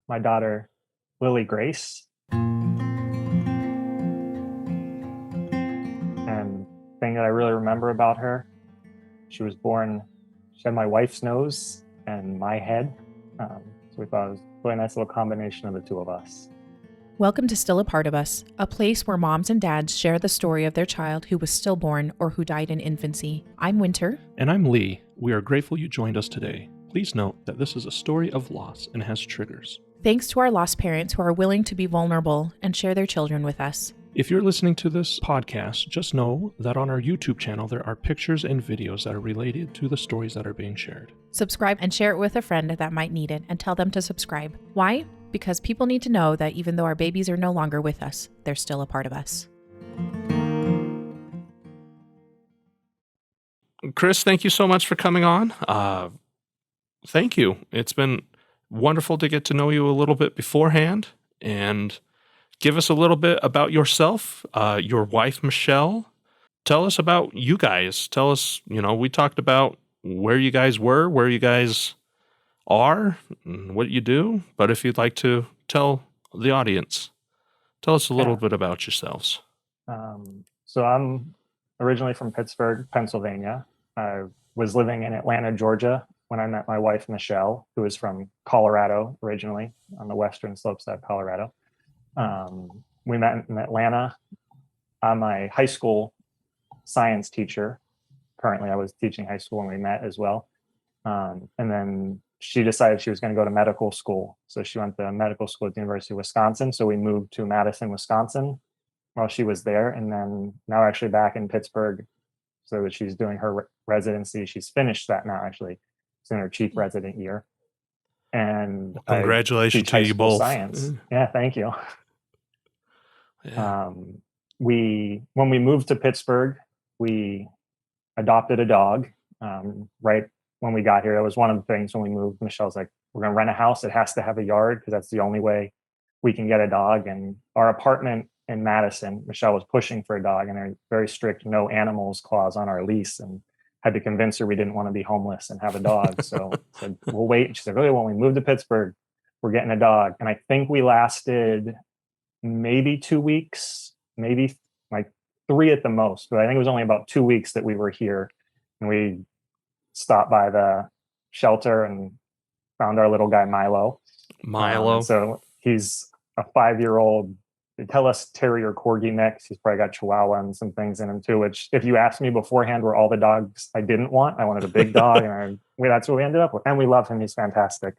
my daughter, Lily Grace. And the thing that I really remember about her, she was born, she had my wife's nose and my head. So we thought it was a really nice little combination of the two of us. Welcome to Still a Part of Us, a place where moms and dads share the story of their child who was stillborn or who died in infancy. I'm Winter. And I'm Lee. We are grateful you joined us today. Please note that this is a story of loss and has triggers. Thanks to our lost parents who are willing to be vulnerable and share their children with us. If you're listening to this podcast, just know that on our YouTube channel there are pictures and videos that are related to the stories that are being shared. Subscribe and share it with a friend that might need it, and tell them to subscribe. Why? Because people need to know that even though our babies are no longer with us, they're still a part of us. Chris, thank you so much for coming on. Thank you. It's been wonderful to get to know you a little bit beforehand, and give us a little bit about yourself, your wife, Michelle. Tell us about you guys. Tell us, we talked about where you guys were, where you guys are, and what you do. But if you'd like to tell the audience, tell us a little bit about yourselves. So I'm originally from Pittsburgh, Pennsylvania. I was living in Atlanta, Georgia when I met my wife, Michelle, who is from Colorado originally, on the western slopes of Colorado. We met in Atlanta. I'm a high school science teacher. Currently, I was teaching high school when we met as well. And then she decided she was going to go to medical school. So she went to medical school at the University of Wisconsin. So we moved to Madison, Wisconsin while she was there. And then now actually back in Pittsburgh. So that she's doing her residency. She's finished that now, actually. She's in her chief resident year. And congratulations to you both. Science. Yeah, thank you. Yeah. When we moved to Pittsburgh, we adopted a dog right when we got here. That was one of the things when we moved. Michelle's like, we're going to rent a house. It has to have a yard because that's the only way we can get a dog. And our apartment in Madison, Michelle was pushing for a dog, and they're very strict no animals clause on our lease, and had to convince her we didn't want to be homeless and have a dog. So I said, we'll wait. And she said, okay, when we move to Pittsburgh, we're getting a dog. And I think we lasted maybe 2 weeks, maybe like 3 at the most. But I think it was only about 2 weeks that we were here. And we stopped by the shelter and found our little guy, Milo. So he's a 5-year-old, they tell us terrier corgi mix. He's probably got Chihuahua and some things in him too, which if you asked me beforehand were all the dogs I didn't want. I wanted a big dog, and that's what we ended up with. And we love him. He's fantastic.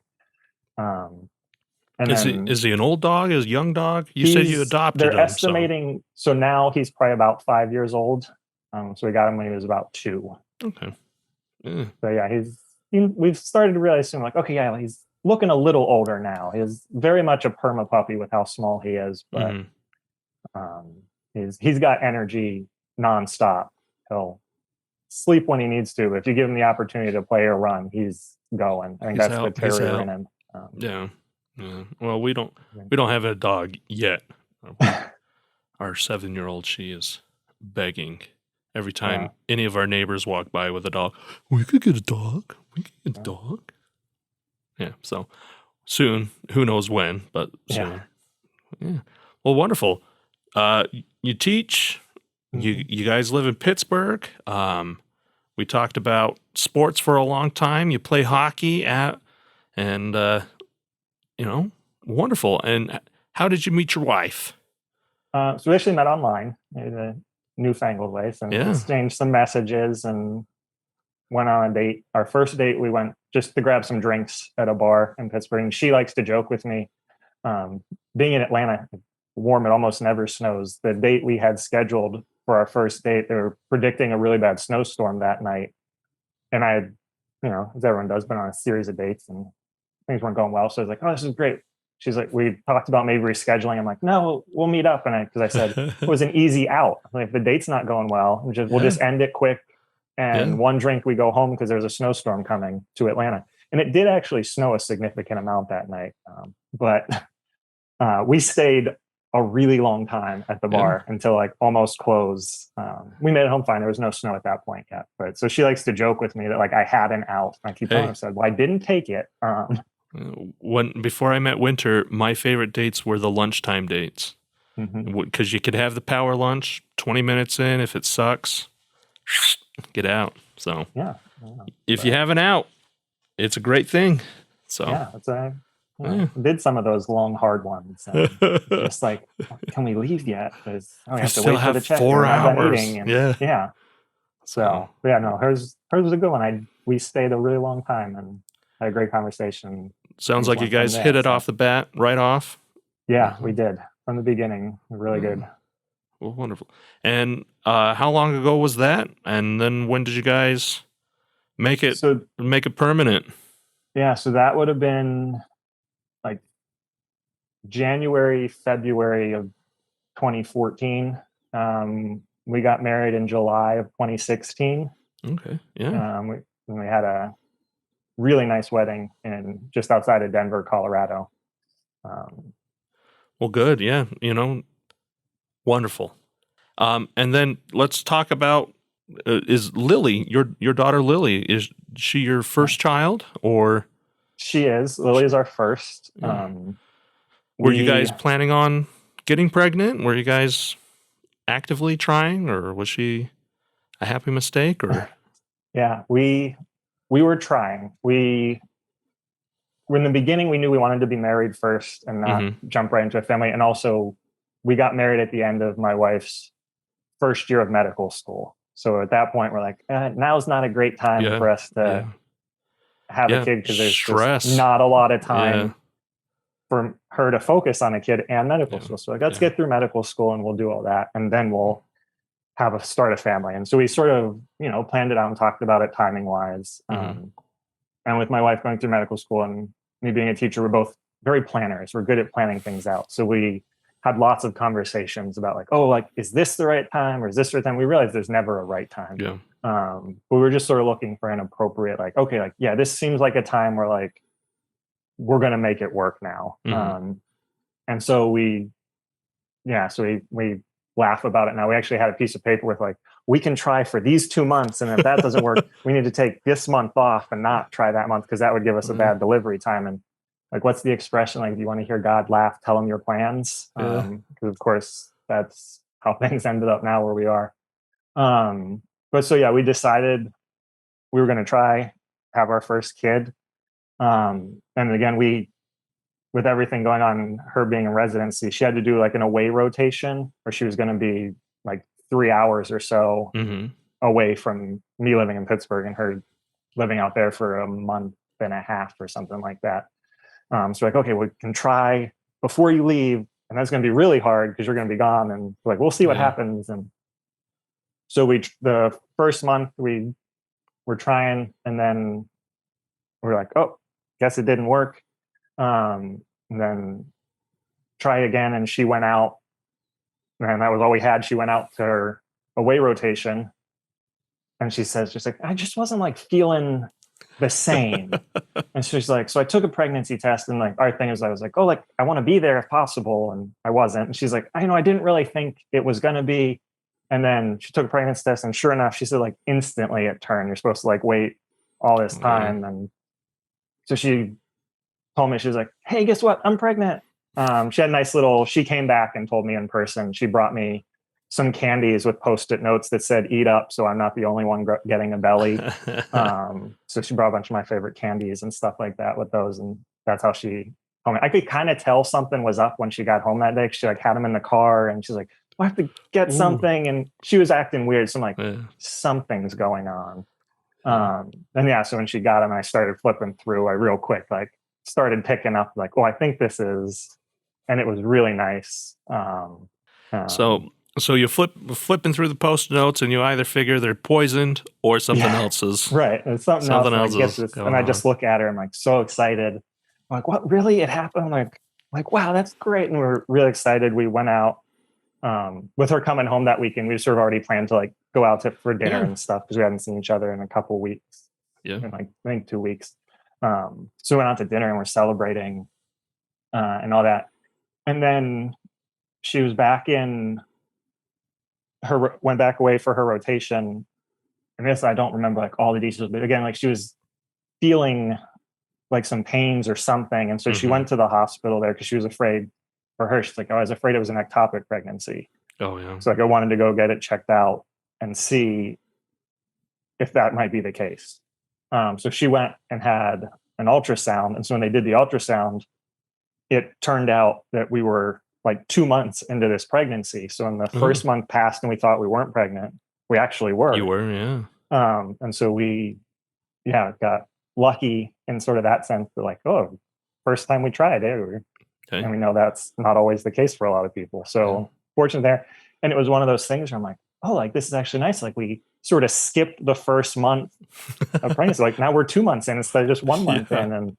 Is he an old dog? Is a young dog? You said you adopted him. They're estimating, so now he's probably about 5 years old. So we got him when he was about 2. Okay. Yeah. So yeah, we've started to realize soon, like, okay, yeah, he's looking a little older now. He's very much a perma puppy with how small he is, but he's got energy nonstop. He'll sleep when he needs to, but if you give him the opportunity to play or run, he's going. I think that's the terrier in him. Yeah. Well, we don't have a dog yet. Our 7-year-old, she is begging every time any of our neighbors walk by with a dog. We could get a dog. Yeah. So soon, who knows when, but soon. Yeah. Well, wonderful. You teach. You guys live in Pittsburgh. We talked about sports for a long time. You play hockey wonderful. And how did you meet your wife? So we actually met online in a newfangled way. So exchanged some messages and went on a date. Our first date, we went just to grab some drinks at a bar in Pittsburgh. And she likes to joke with me. Being in Atlanta, warm, it almost never snows. The date we had scheduled for our first date, they were predicting a really bad snowstorm that night. And I had, as everyone does, been on a series of dates and things weren't going well. So I was like, oh, this is great. She's like, we talked about maybe rescheduling. I'm like, no, we'll meet up. And because I said it was an easy out. Like, if the date's not going well, we'll just end it quick. And one drink, we go home because there's a snowstorm coming to Atlanta. And it did actually snow a significant amount that night. But we stayed a really long time at the bar until like almost close. We made it home fine. There was no snow at that point yet. But so she likes to joke with me that like I had an out. I keep telling her, said, well, I didn't take it. When before I met Winter, my favorite dates were the lunchtime dates because you could have the power lunch 20 minutes in. If it sucks, get out. So Yeah. if you have an out, it's a great thing. So yeah, did some of those long, hard ones. And just like, can we leave yet? Because we have to still wait for the have check. 4 We're not done hours. eating. And Yeah. So yeah, no, hers was a good one. We stayed a really long time and had a great conversation. Sounds like you guys hit it off the bat, right off. Yeah, we did from the beginning. Really good. Well, wonderful. And how long ago was that? And then when did you guys make it permanent? Yeah, so that would have been like January, February of 2014. We got married in July of 2016. Okay, yeah. We had a really nice wedding in just outside of Denver, Colorado. Well, good. Yeah, wonderful. And then let's talk about is Lily, your daughter Lily, is she your first child or? She is. Lily is our first. Were you guys planning on getting pregnant? Were you guys actively trying, or was she a happy mistake? Or yeah, we were trying. In the beginning, we knew we wanted to be married first and not jump right into a family. And also, we got married at the end of my wife's first year of medical school. So at that point, we're like, now's not a great time for us to have a kid because there's just not a lot of time for her to focus on a kid and medical school. So let's get through medical school and we'll do all that. And then we'll start a family. And so we sort of, planned it out and talked about it timing wise. And with my wife going through medical school and me being a teacher, we're both very planners. We're good at planning things out. So we had lots of conversations about is this the right time or is this the right time? We realized there's never a right time. Yeah. But we were just sort of looking for an appropriate, this seems like a time where we're going to make it work now. And so we laugh about it now. We actually had a piece of paper with we can try for these 2 months. And if that doesn't work, we need to take this month off and not try that month because that would give us a bad delivery time. And what's the expression? Do you want to hear God laugh? Tell him your plans. Because of course that's how things ended up now where we are. But so, yeah, we decided we were going to try have our first kid. And again, with everything going on, her being in residency, she had to do an away rotation where she was going to be 3 hours or so away from me living in Pittsburgh and her living out there for a month and a half or something like that. So okay, we can try before you leave, and that's going to be really hard because you're going to be gone. And we'll see what happens. And so the first month we were trying, and then we're like, oh, guess it didn't work. And then try again, and she went out, and that was all we had. She went out to her away rotation, and she says, just I just wasn't feeling the same. And she's like, so I took a pregnancy test, and our thing is, I was like, oh, I want to be there if possible, and I wasn't. And she's like, I didn't really think it was going to be. And then she took a pregnancy test, and sure enough, she said instantly it turned. You're supposed to wait all this time. And so she told me, she was like, hey, guess what? I'm pregnant. She had a nice she came back and told me in person. She brought me some candies with Post-it notes that said eat up, so I'm not the only one getting a belly. So she brought a bunch of my favorite candies and stuff like that with those, and that's how she told me. I could kind of tell something was up when she got home that day. She had them in the car, and she's like, I have to get something, and she was acting weird, so I'm like, something's going on. And so when she got them, I started flipping through, I real quick started picking up oh, I think this is, and it was really nice. So you flipping through the Post notes, and you either figure they're poisoned or something else is right. And something else is and I just look at her. I'm so excited. I'm what? Really? It happened? I'm like, wow, that's great. And we're really excited. We went out with her coming home that weekend. We sort of already planned to go out for dinner and stuff because we hadn't seen each other in a couple weeks. Yeah, in I think 2 weeks. So we went out to dinner and we're celebrating and all that. And then she was went back away for her rotation. And this, I don't remember all the details, but again, she was feeling like some pains or something. And so she Mhm. went to the hospital there because she was afraid for her. She's like, oh, I was afraid it was an ectopic pregnancy. Oh yeah. So like I wanted to go get it checked out and see if that might be the case. So she went and had an ultrasound. And so when they did the ultrasound, it turned out that we were like 2 months into this pregnancy. So when the first month passed and we thought we weren't pregnant, we actually were. You were, yeah. And so we, got lucky in sort of that sense that like, oh, first time we tried it. Okay. And we know that's not always the case for a lot of people. So fortunate there. And it was one of those things where I'm like, oh, like this is actually nice. Like we sort of skipped the first month of pregnancy. Like now we're 2 months in instead of just 1 month in. And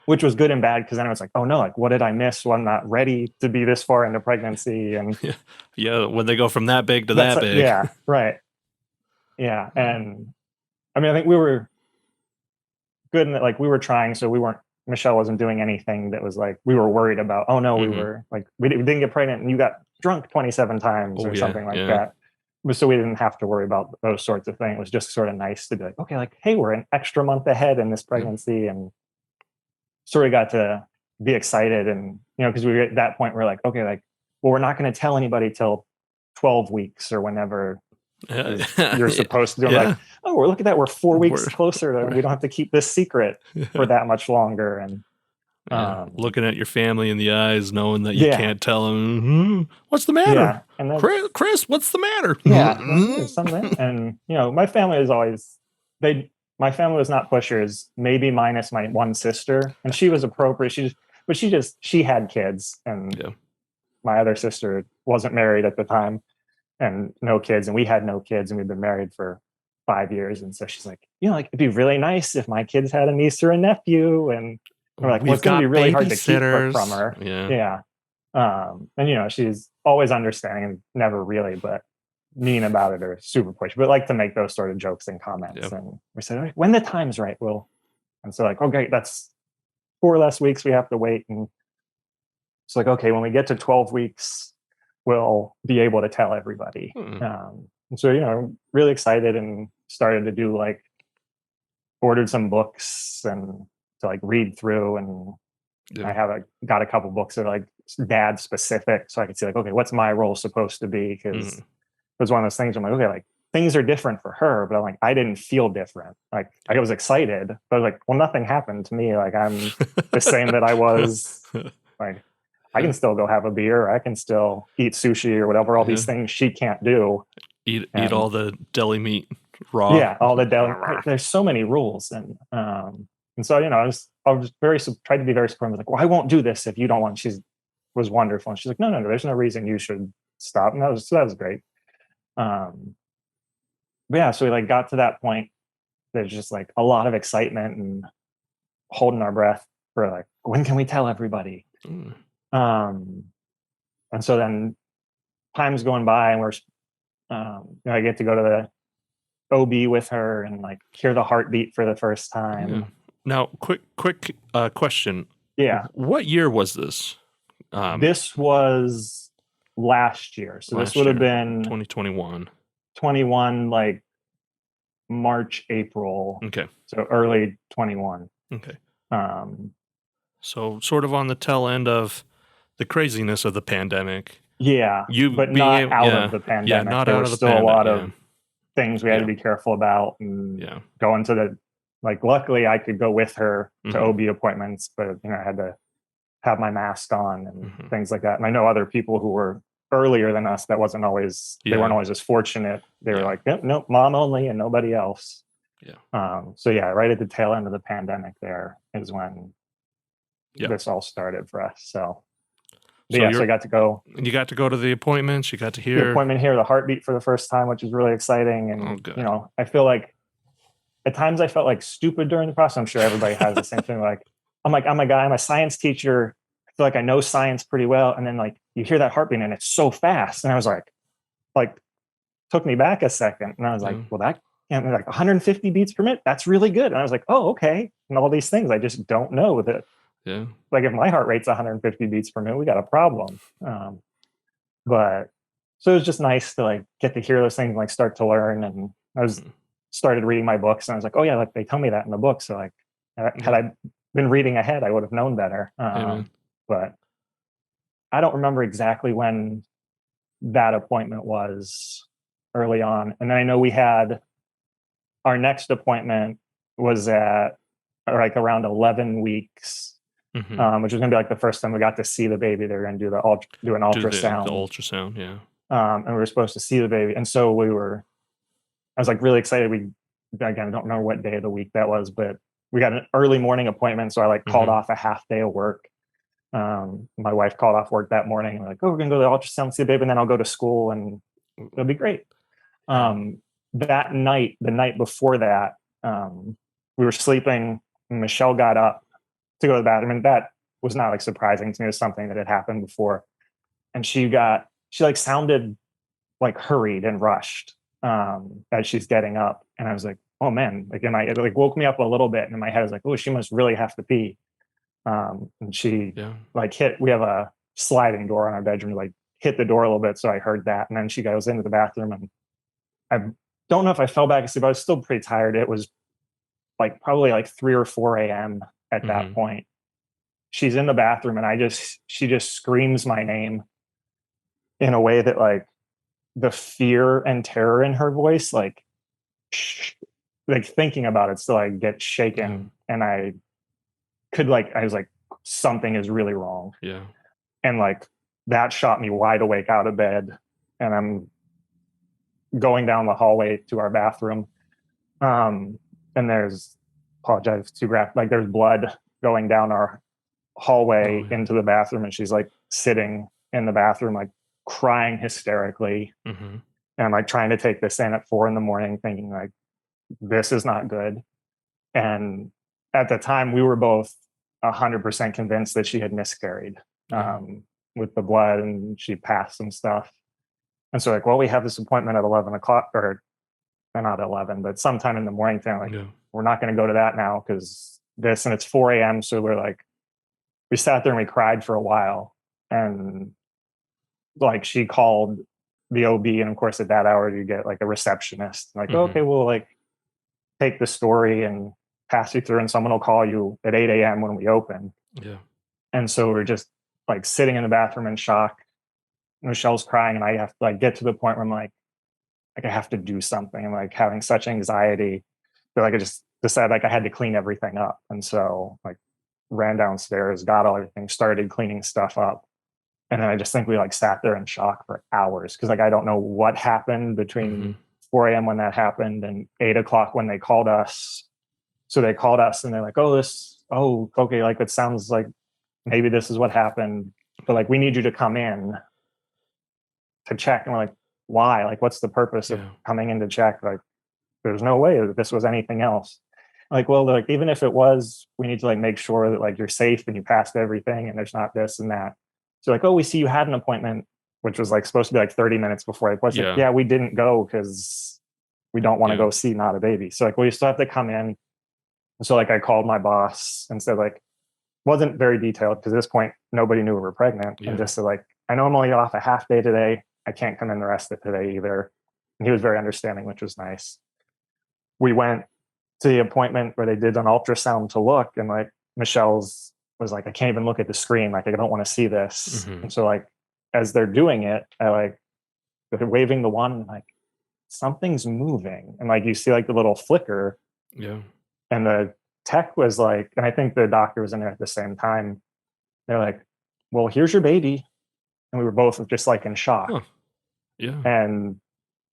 which was good and bad because then I was like, oh no, like what did I miss? Well, I'm not ready to be this far into pregnancy. And when they go from that big to that big. Yeah, right. Yeah. And I mean, I think we were good in that, like we were trying, so Michelle wasn't doing anything that was like we were worried about, oh no, we were like we didn't get pregnant and you got drunk 27 times or something like that. So we didn't have to worry about those sorts of things. It was just sort of nice to be like, okay, like, hey, we're an extra month ahead in this pregnancy. And sort of got to be excited. And, because we were at that point, we're like, okay, like, well, we're not going to tell anybody till 12 weeks or whenever you're supposed to do. Like, oh, look at that. We're 4 weeks closer to, we don't have to keep this secret for that much longer. And looking at your family in the eyes, knowing that you can't tell them, what's the matter? And Chris, what's the matter? Something. And, my family is always, my family was not pushers, maybe minus my one sister. And she was appropriate. She had kids. And my other sister wasn't married at the time and no kids. And we had no kids and we've been married for 5 years. And so she's like, like it'd be really nice if my kids had a niece or a nephew. And we're like, well, it's going to be really hard to keep her from her. Yeah. And, she's always understanding and never really, but mean about it or super push, but like to make those sort of jokes and comments. And we said, right, when the time's right, and so like, okay, that's 4 less weeks we have to wait. And it's like, okay, when we get to 12 weeks, we'll be able to tell everybody. And so, really excited and started to do like, ordered some books and to like read through. And I got a couple books that are like dad specific. So I could see like, okay, what's my role supposed to be? Because it was one of those things I'm like, okay, like things are different for her, but I'm like, I didn't feel different. Like I was excited, but I was like, well, nothing happened to me. Like I'm the same that I was. Like I can still go have a beer. I can still eat sushi or whatever, all these things she can't do. Eat all the deli meat raw. Yeah, all the deli. There's so many rules. And so, I was tried to be very supportive. Like, well, I won't do this if you don't want. She was wonderful. And she's like, no, there's no reason you should stop. And that was great. But yeah, so we like got to that point. There's just like a lot of excitement and holding our breath for like, when can we tell everybody? And so then time's going by and we're, I get to go to the OB with her and like hear the heartbeat for the first time. Yeah. Now, quick question. Yeah. What year was this? This was last year. So this would have been 2021. 21, like March, April. Okay. So early 21. Okay. So sort of on the tail end of the craziness of the pandemic. Yeah. But not out of the pandemic. Yeah, not out of the pandemic. There were still a lot of things we had to be careful about and go into the, like, luckily I could go with her to OB appointments, but I had to have my mask on and things like that. And I know other people who were earlier than us, that wasn't always, they weren't always as fortunate. They were like, nope, mom only and nobody else. Yeah. So yeah, right at the tail end of the pandemic there is when this all started for us. So so I got to go. You got to go to the appointments. You got to hear the appointment, hear the heartbeat for the first time, which is really exciting. And I feel like at times I felt like stupid during the process. I'm sure everybody has the same thing. Like I'm a science teacher. I feel like I know science pretty well. And then like you hear that heartbeat and it's so fast. And I was like took me back a second. And I was like, well, that can't be like 150 beats per minute. That's really good. And I was like, oh, okay. And all these things I just don't know that. Yeah. Like if my heart rate's 150 beats per minute, we got a problem. But so it was just nice to like get to hear those things and like start to learn. And I started reading my books and I was like, oh yeah, like they tell me that in the book. So like Had I been reading ahead, I would have known better. But I don't remember exactly when that appointment was early on. And then I know we had our next appointment was at like around 11 weeks, which was going to be like the first time we got to see the baby. They were going to do an ultrasound. The ultrasound, yeah. And we were supposed to see the baby. And so I was like really excited. Again, I don't remember what day of the week that was, but we got an early morning appointment. So I like called off a half day of work. My wife called off work that morning. We're like, oh, we're going to go to the ultrasound, see the baby, and then I'll go to school and it'll be great. That night, the night before that, we were sleeping. Michelle got up to go to the bathroom, and that was not like surprising to me. It was something that had happened before. And she like sounded like hurried and rushed as she's getting up. And I was like, oh man, like it like woke me up a little bit. And in my head I was like, oh, she must really have to pee. And she like we have a sliding door on our bedroom, like hit the door a little bit. So I heard that. And then she goes into the bathroom, and I don't know if I fell back asleep, but I was still pretty tired. It was like probably like 3 or 4 a.m. at that point. She's in the bathroom, and she just screams my name in a way that like the fear and terror in her voice, like thinking about it still, I get shaken. And I was like, something is really wrong. Yeah. And like that shot me wide awake out of bed, and I'm going down the hallway to our bathroom. And there's blood going down our hallway into the bathroom, and she's like sitting in the bathroom, like crying hysterically. And I'm like trying to take this in at 4 a.m, thinking like, this is not good. And at the time we were both 100% convinced that she had miscarried with the blood, and she passed some stuff. And so like, well, we have this appointment at 11 o'clock, or not 11, but sometime in the morning thing. Like, we're not going to go to that now because this, and it's 4 a.m. So we sat there and we cried for a while. And like, she called the OB, and of course at that hour you get like a receptionist, like, okay, we'll like take the story and pass you through, and someone will call you at 8 a.m. when we open. And so we're just like sitting in the bathroom in shock. Michelle's crying, and I have to like get to the point where I'm like I have to do something. I'm like having such anxiety that like I just decided like I had to clean everything up. And so like ran downstairs, got all everything, started cleaning stuff up. And then I just think we like sat there in shock for hours, because like I don't know what happened between 4 a.m. when that happened and 8 o'clock when they called us. So they called us and they're like, okay, like it sounds like maybe this is what happened, but like we need you to come in to check. And we're like, why? Like, what's the purpose of coming in to check? Like, there's no way that this was anything else. Like, well, like even if it was, we need to like make sure that like you're safe and you passed everything and there's not this and that. So like, oh, we see you had an appointment, which was like supposed to be like 30 minutes before it was. Like, we didn't go because we don't want to go see not a baby. So like, well, you still have to come in. So like I called my boss and said like, wasn't very detailed because at this point nobody knew we were pregnant, and just said like, I know I'm only off a half day today. I can't come in the rest of today either. And he was very understanding, which was nice. We went to the appointment where they did an ultrasound to look, and like Michelle's was like, I can't even look at the screen. Like, I don't want to see this. And so like, as they're doing it, they're waving the wand, and like something's moving. And like, you see like the little flicker. And the tech was like, and I think the doctor was in there at the same time. They're like, well, here's your baby. And we were both just like in shock. And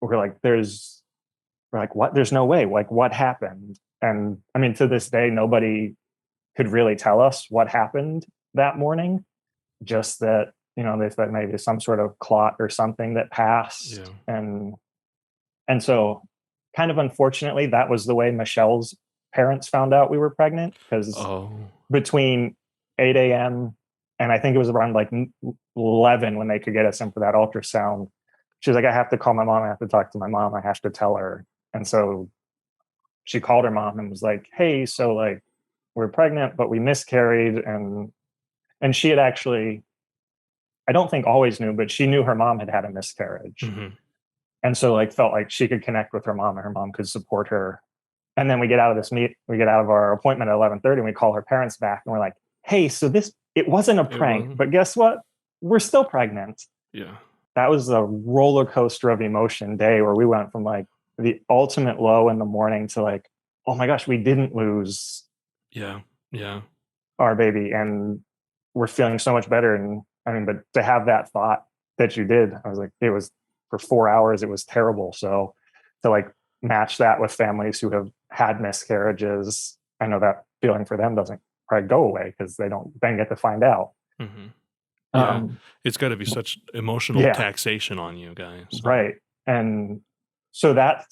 we're like, what? There's no way. Like, what happened? And I mean, to this day, nobody could really tell us what happened that morning. Just that, they thought maybe some sort of clot or something that passed. And so kind of unfortunately, that was the way Michelle's parents found out we were pregnant, because between 8 a.m. and I think it was around like 11 when they could get us in for that ultrasound, she was like, I have to call my mom. I have to talk to my mom. I have to tell her. And so she called her mom and was like, hey, so like we're pregnant, but we miscarried. And she had actually, I don't think always knew, but she knew her mom had had a miscarriage. And so like felt like she could connect with her mom, and her mom could support her And then we get out of our appointment at 11:30 and we call her parents back and we're like, hey, so it wasn't a prank, but guess what? We're still pregnant. Yeah. That was a roller coaster of emotion day where we went from like the ultimate low in the morning to like, oh my gosh, we didn't lose our baby and we're feeling so much better. And I mean, but to have that thought that you did, I was like, it was for 4 hours, it was terrible. So to like match that with families who have had miscarriages, I know that feeling for them doesn't probably go away because they don't then get to find out. Mm-hmm. Yeah, it's got to be such emotional taxation on you guys. So. Right. And so that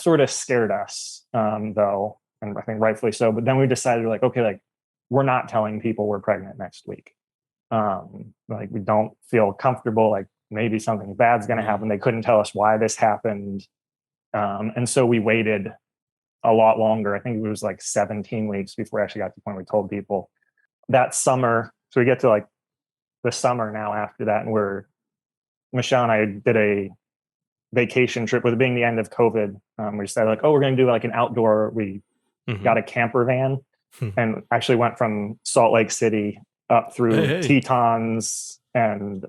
sort of scared us, though, and I think rightfully so. But then we decided like, okay, like we're not telling people we're pregnant next week. Like we don't feel comfortable, like maybe something bad's going to happen. They couldn't tell us why this happened. And so we waited a lot longer. I think it was like 17 weeks before we actually got to the point where we told people that summer. So we get to like the summer now after that. And Michelle and I did a vacation trip with it being the end of COVID. We decided like, oh, we're going to do like an outdoor, we got a camper van and actually went from Salt Lake City up through Tetons and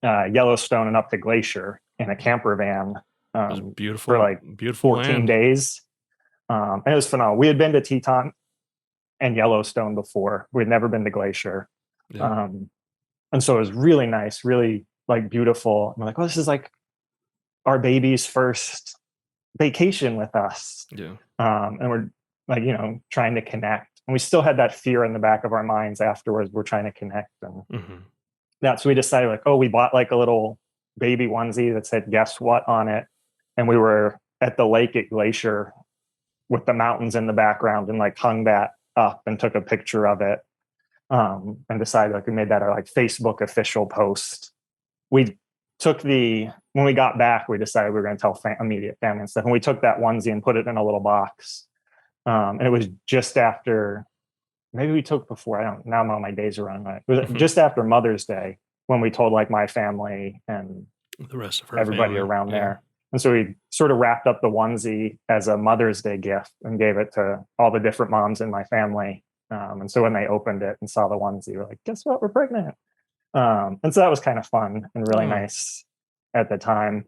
Yellowstone and up to Glacier in a camper van. It was beautiful for like beautiful 14 land. Days. And it was phenomenal. We had been to Teton and Yellowstone before. We'd never been to Glacier. Yeah. And so it was really nice, really like beautiful. I'm like, oh, this is like our baby's first vacation with us. Yeah. And we're like, trying to connect. And we still had that fear in the back of our minds afterwards. We're trying to connect. And that's, so we decided like, oh, we bought like a little baby onesie that said, guess what on it. And we were at the lake at Glacier with the mountains in the background and like hung that up and took a picture of it. And decided like we made that our like Facebook official post. We took when we got back, we decided we were going to tell immediate family and stuff. And we took that onesie and put it in a little box. And it was just after, maybe we took before, now I'm on my days around. It was just after Mother's Day when we told like my family and the rest of everybody around there. And so we sort of wrapped up the onesie as a Mother's Day gift and gave it to all the different moms in my family. And so when they opened it and saw the onesie, we're like, guess what? We're pregnant. And so that was kind of fun and really nice at the time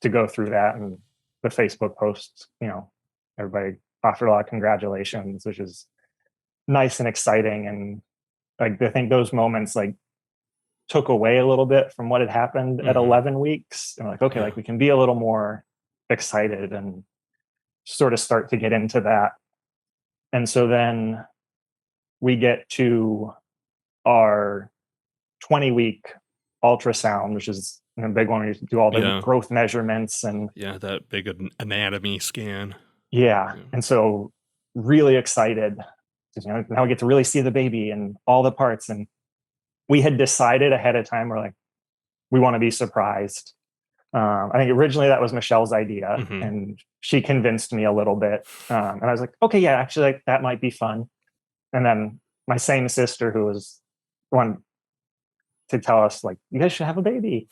to go through that. And the Facebook posts, everybody offered a lot of congratulations, which is nice and exciting. And like, I think those moments like took away a little bit from what had happened at 11 weeks. And like, okay, like we can be a little more excited and sort of start to get into that. And so then we get to our 20-week ultrasound, which is a big one. We do all the growth measurements and that big anatomy scan. Yeah. And so really excited. Now we get to really see the baby and all the parts. And we had decided ahead of time, we're like, we want to be surprised. I think originally that was Michelle's idea and she convinced me a little bit. And I was like, okay, yeah, actually like that might be fun. And then my same sister, who was one to tell us like, you guys should have a baby.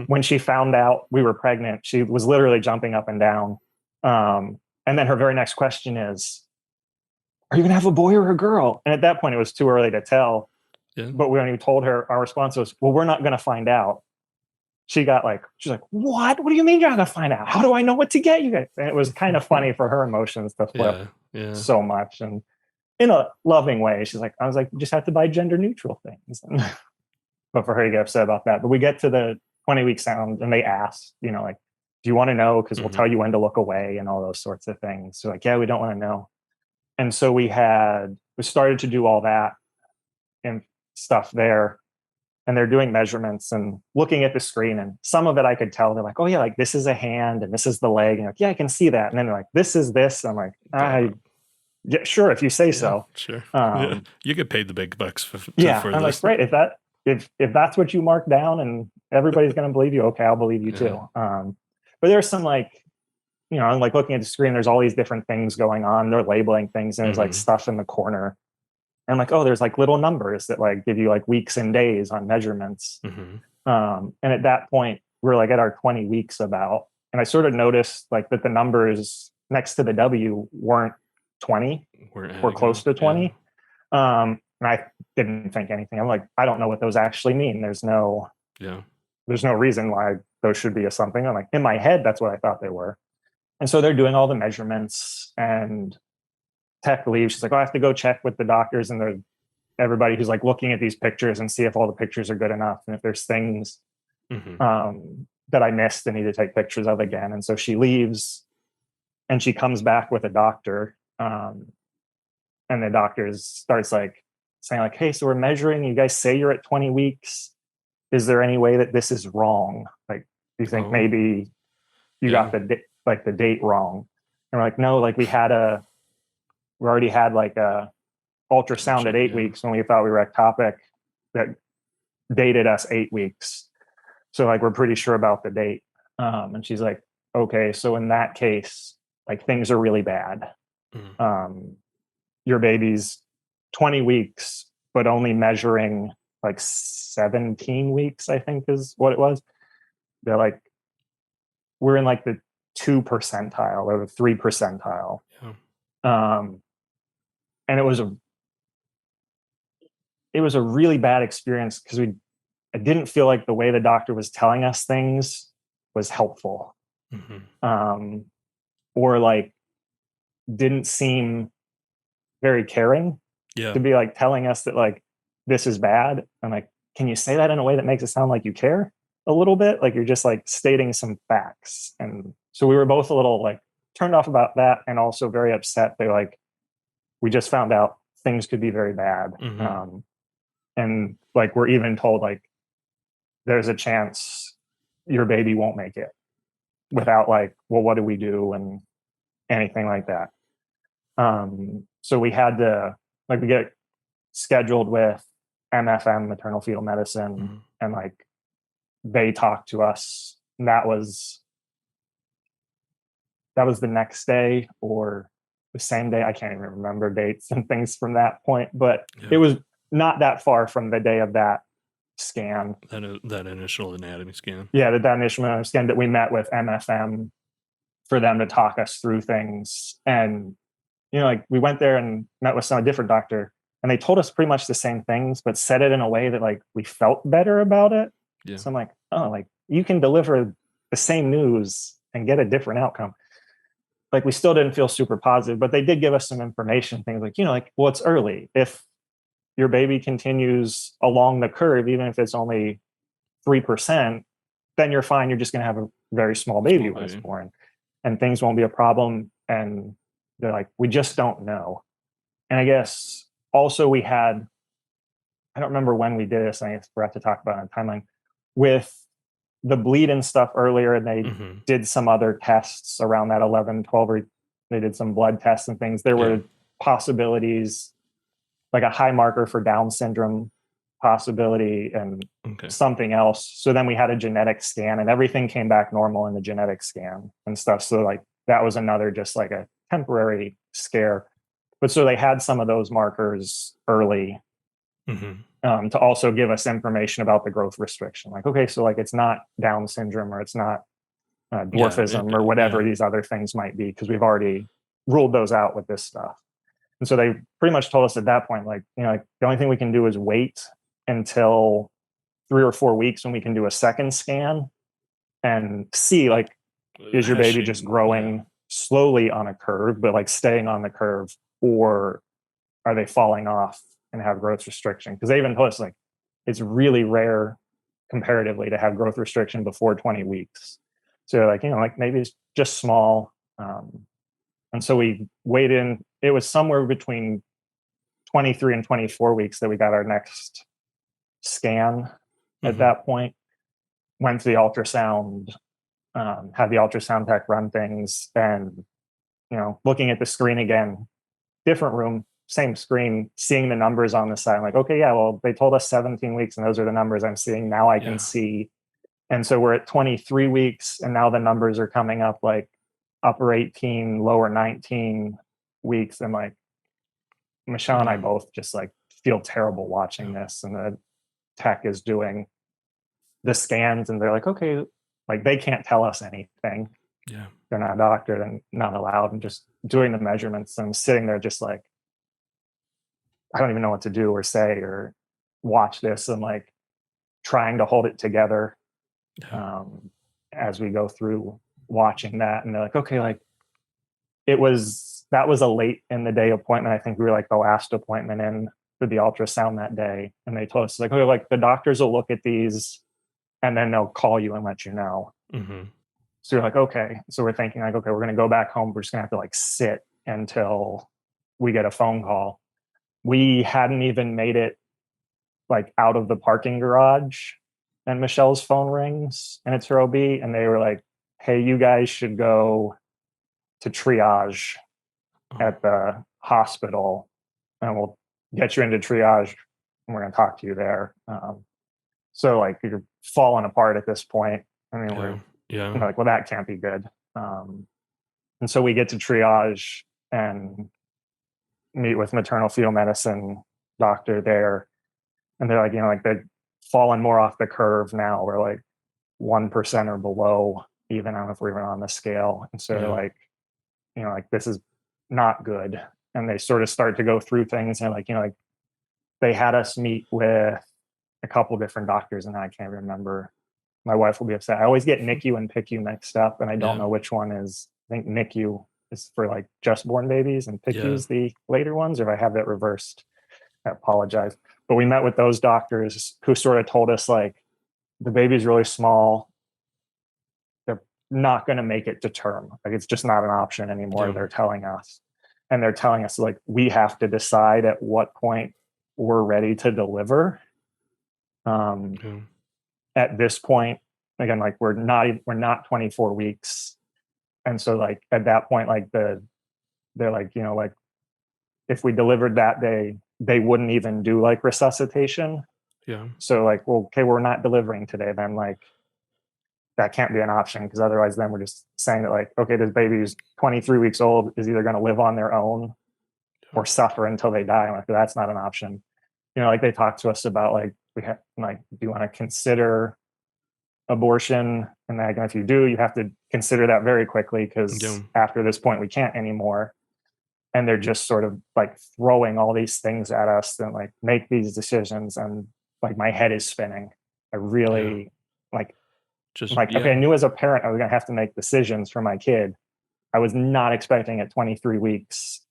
When she found out we were pregnant, she was literally jumping up and down. And then her very next question is, are you going to have a boy or a girl? And at that point, it was too early to tell. Yeah. But when we told her, our response was, well, we're not going to find out. She's like, what? What do you mean you're not going to find out? How do I know what to get you guys? And it was kind of funny for her emotions to flip so much. And in a loving way, I was like, you just have to buy gender neutral things. But for her to get upset about that. But we get to the 20-week sound and they ask, like, do you want to know? Because we'll tell you when to look away and all those sorts of things. So like, yeah, we don't want to know. And so we started to do all that and stuff there. And they're doing measurements and looking at the screen. And some of it I could tell. They're like, oh yeah, like this is a hand and this is the leg. And like, yeah, I can see that. And then they're like, this is this. And I'm like, yeah, sure, if you say so. Sure. You get paid the big bucks for I'm this. Like, great. If that's what you mark down and everybody's going to believe you, okay, I'll believe you too. But there's some like, I'm like looking at the screen, there's all these different things going on. They're labeling things and there's like stuff in the corner. And I'm like, oh, there's like little numbers that like give you like weeks and days on measurements. And at that point, we're like at our 20 weeks about, and I sort of noticed like that the numbers next to the W weren't 20 or close to 20. And I didn't think anything. I'm like, I don't know what those actually mean. There's no reason why those should be a something. I'm like, in my head, that's what I thought they were. And so they're doing all the measurements, and tech leaves. She's like, oh, I have to go check with the doctors and everybody who's like looking at these pictures and see if all the pictures are good enough. And if there's things that I missed and need to take pictures of again. And so she leaves and she comes back with a doctor. And the doctor starts like saying like, hey, so we're measuring, you guys say you're at 20 weeks. Is there any way that this is wrong? Like, do you think maybe you got the date wrong? And we're like, no, like we already had like a ultrasound at 8 weeks when we thought we were ectopic that dated us 8 weeks. So like, we're pretty sure about the date. And she's like, okay, so in that case, like things are really bad. Your baby's 20 weeks, but only measuring like 17 weeks, I think is what it was. They're like, we're in like the 2 percentile or the 3 percentile. And it was a really bad experience because I didn't feel like the way the doctor was telling us things was helpful. Or like didn't seem very caring to be like telling us that like this is bad. I'm like, can you say that in a way that makes it sound like you care a little bit? Like you're just like stating some facts. And so we were both a little like turned off about that and also very upset. They're like, we just found out things could be very bad. And like we're even told like there's a chance your baby won't make it without like, well, what do we do and anything like that. So we had to like we get scheduled with MFM, maternal fetal medicine, and like they talked to us. And that was the next day or the same day. I can't even remember dates and things from that point, but it was not that far from the day of that scan. That initial anatomy scan. Yeah, that initial anatomy scan that we met with MFM for them to talk us through things. And, you know, like we went there and met with a different doctor and they told us pretty much the same things, but said it in a way that like we felt better about it. So I'm like, oh, like you can deliver the same news and get a different outcome. Like we still didn't feel super positive, but they did give us some information, things like, you know, like, well, it's early. If your baby continues along the curve, even if it's only 3%, then you're fine. You're just going to have a very small baby when it's born and things won't be a problem. And they're like, we just don't know. And I guess also we had, I don't remember when we did this, and I forgot to talk about it on timeline, with the bleed and stuff earlier, and they did some other tests around that 11, 12, or they did some blood tests and things. There were possibilities, like a high marker for Down syndrome possibility and something else. So then we had a genetic scan and everything came back normal in the genetic scan and stuff. So like that was another just like a temporary scare. But so they had some of those markers early to also give us information about the growth restriction. Like, okay, so like it's not Down syndrome or it's not dwarfism or whatever these other things might be, because we've already ruled those out with this stuff. And so they pretty much told us at that point, like, you know, like the only thing we can do is wait until 3 or 4 weeks when we can do a second scan and see, like, is your baby just growing slowly on a curve, but like staying on the curve, or are they falling off and have growth restriction? Because they even told us like it's really rare comparatively to have growth restriction before 20 weeks. So like, you know, like maybe it's just small. And so we waited in, it was somewhere between 23 and 24 weeks that we got our next scan at that point. Went to the ultrasound, had the ultrasound tech run things, and, you know, looking at the screen again, different room, same screen, seeing the numbers on the side. I'm like, okay, yeah, well, they told us 17 weeks and those are the numbers I'm seeing. Now I can see. And so we're at 23 weeks and now the numbers are coming up like upper 18, lower 19 weeks. And like Michelle and I both just like feel terrible watching this. And the tech is doing the scans and they're like, okay, like they can't tell us anything. Yeah. they're not a doctor, they're not allowed, and just doing the measurements. And I'm sitting there just like, I don't even know what to do or say or watch this, and like trying to hold it together Yeah. um, as we go through watching that. And they're like, okay, like that was a late in the day appointment. I think we were like the last appointment in for the ultrasound that day. And they told us like, okay, like the doctors will look at these and then they'll call you and let you know. Mm-hmm. So you're like, okay. So we're thinking like, okay, we're going to go back home. We're just going to have to like sit until we get a phone call. We hadn't even made it like out of the parking garage and Michelle's phone rings and it's her OB. And they were like, hey, you guys should go to triage Oh, at the hospital and we'll get you into triage and we're going to talk to you there. So like you're falling apart at this point. I mean, we're yeah. like, well, that can't be good. And so we get to triage and meet with maternal fetal medicine doctor there. And they're like, like they're falling more off the curve now. We're like 1% or below, even I don't know if we're even on the scale. And so they're like, like this is not good. And they sort of start to go through things and like, like they had us meet with a couple different doctors and I can't remember. My wife will be upset. I always get NICU and PICU mixed up and I don't know which one is. I think NICU is for like just born babies and PICU is the later ones, or if I have that reversed, I apologize. But we met with those doctors who sort of told us like the baby's really small. They're not going to make it to term. Like it's just not an option anymore. They're telling us. And they're telling us like we have to decide at what point we're ready to deliver. At this point, again, like we're not 24 weeks. And so like at that point, like they're like, like if we delivered that day, they wouldn't even do like resuscitation. Yeah. So like, well, okay, we're not delivering today. Then like that can't be an option because otherwise then we're just saying that like, okay, this baby who's 23 weeks old is either going to live on their own or suffer until they die. Like that's not an option. Like they talked to us about like we have like, do you want to consider abortion? And like, if you do, you have to consider that very quickly because after this point we can't anymore. And they're just sort of like throwing all these things at us and like make these decisions. And like my head is spinning. I really okay, I knew as a parent I was going to have to make decisions for my kid. I was not expecting at 23 weeks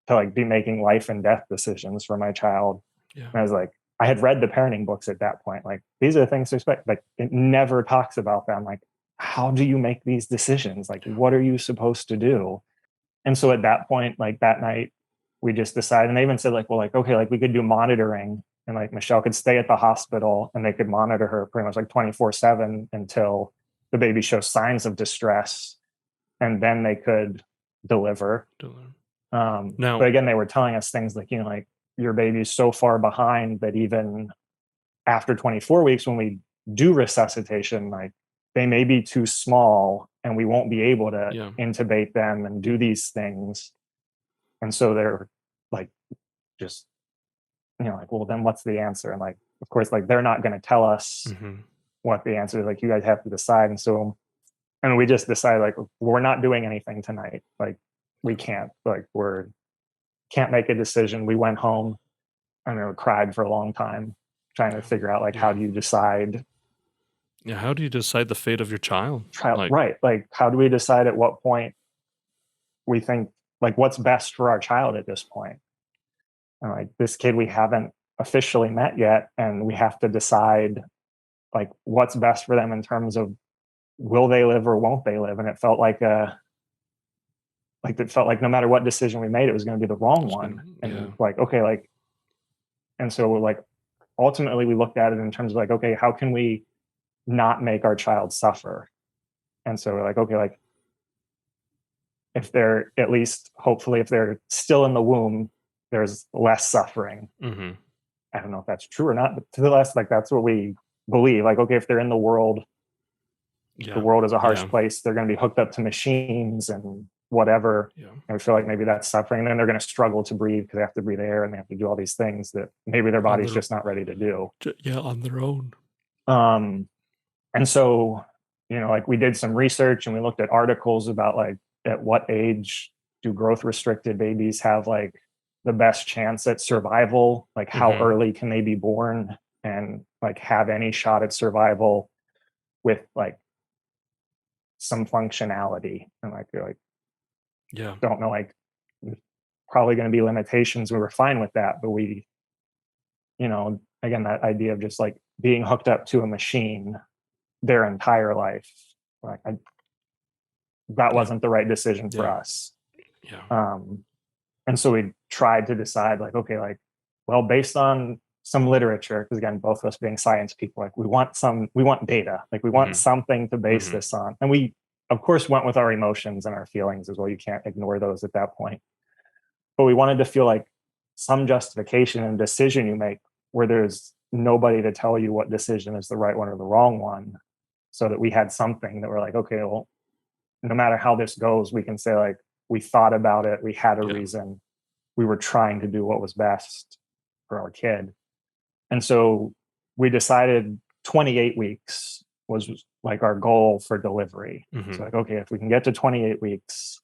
to like be making life and death decisions for my child. And I was like, I had read the parenting books at that point. Like, these are the things to expect. Like, it never talks about them. Like, how do you make these decisions? Like, what are you supposed to do? And so at that point, like that night, we just decided, and they even said like, well, like, okay, like we could do monitoring and like Michelle could stay at the hospital and they could monitor her pretty much like 24/7 until the baby shows signs of distress. And then they could deliver. But again, they were telling us things like, like your baby's so far behind that even after 24 weeks, when we do resuscitation, like they may be too small and we won't be able to intubate them and do these things. And so they're like, just, like, well, then what's the answer? And like, of course, like they're not going to tell us what the answer is. Like, you guys have to decide. And so, and we just decided like, we're not doing anything tonight. Like we can't, like can't make a decision. We went home and we cried for a long time trying to figure out like, how do you decide? Yeah. How do you decide the fate of your child? Right. Like, how do we decide at what point we think like what's best for our child at this point? And like this kid we haven't officially met yet, and we have to decide like what's best for them in terms of will they live or won't they live? And it felt like no matter what decision we made, it was going to be the wrong one. And like, okay, like, and so we're like, ultimately we looked at it in terms of like, okay, how can we not make our child suffer? And so we're like, okay, like if they're at least, hopefully, if they're still in the womb, there's less suffering. I don't know if that's true or not, but to the less, like that's what we believe. Like, okay, if they're in the world, the world is a harsh place. They're going to be hooked up to machines and whatever. And we feel like maybe that's suffering. And then they're going to struggle to breathe because they have to breathe air and they have to do all these things that maybe their body's just not ready to do. On their own. And so like we did some research and we looked at articles about like at what age do growth restricted babies have like the best chance at survival, like how early can they be born and like have any shot at survival with like some functionality. And like you're like Yeah. don't know, like there's probably going to be limitations. We were fine with that, but we, again, that idea of just like being hooked up to a machine their entire life, like that wasn't the right decision for us. Yeah. And so we tried to decide like, okay, like, well, based on some literature, because again, both of us being science people, like we want data, like we want something to base this on. And we, of course, went with our emotions and our feelings as well. You can't ignore those at that point. But we wanted to feel like some justification and decision you make where there's nobody to tell you what decision is the right one or the wrong one, so that we had something that we're like, okay, well, no matter how this goes, we can say like we thought about it, we had a reason, we were trying to do what was best for our kid. And so we decided 28 weeks was like our goal for delivery. So like, okay, if we can get to 28 weeks,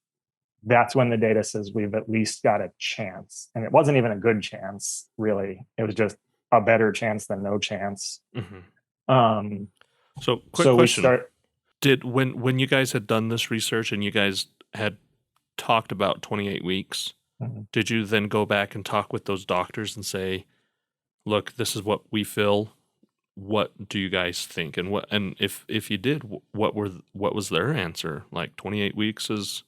that's when the data says we've at least got a chance. And it wasn't even a good chance, really. It was just a better chance than no chance. So quick question. Did when you guys had done this research and you guys had talked about 28 weeks, did you then go back and talk with those doctors and say, look, this is what we feel, what do you guys think? And if you did, what was their answer? Like 28 weeks is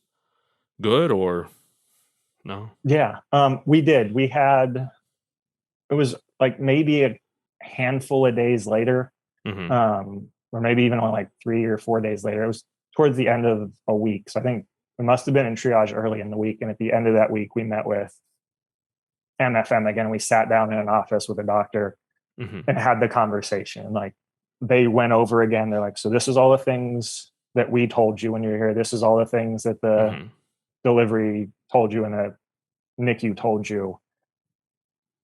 good or no? Yeah, we did. It was like maybe a handful of days later, or maybe even only like 3 or 4 days later. It was towards the end of a week. So I think we must have been in triage early in the week. And at the end of that week, we met with MFM again. We sat down in an office with a doctor and had the conversation. Like they went over again. They're like, so this is all the things that we told you when you were here. This is all the things that the delivery told you and the NICU told you.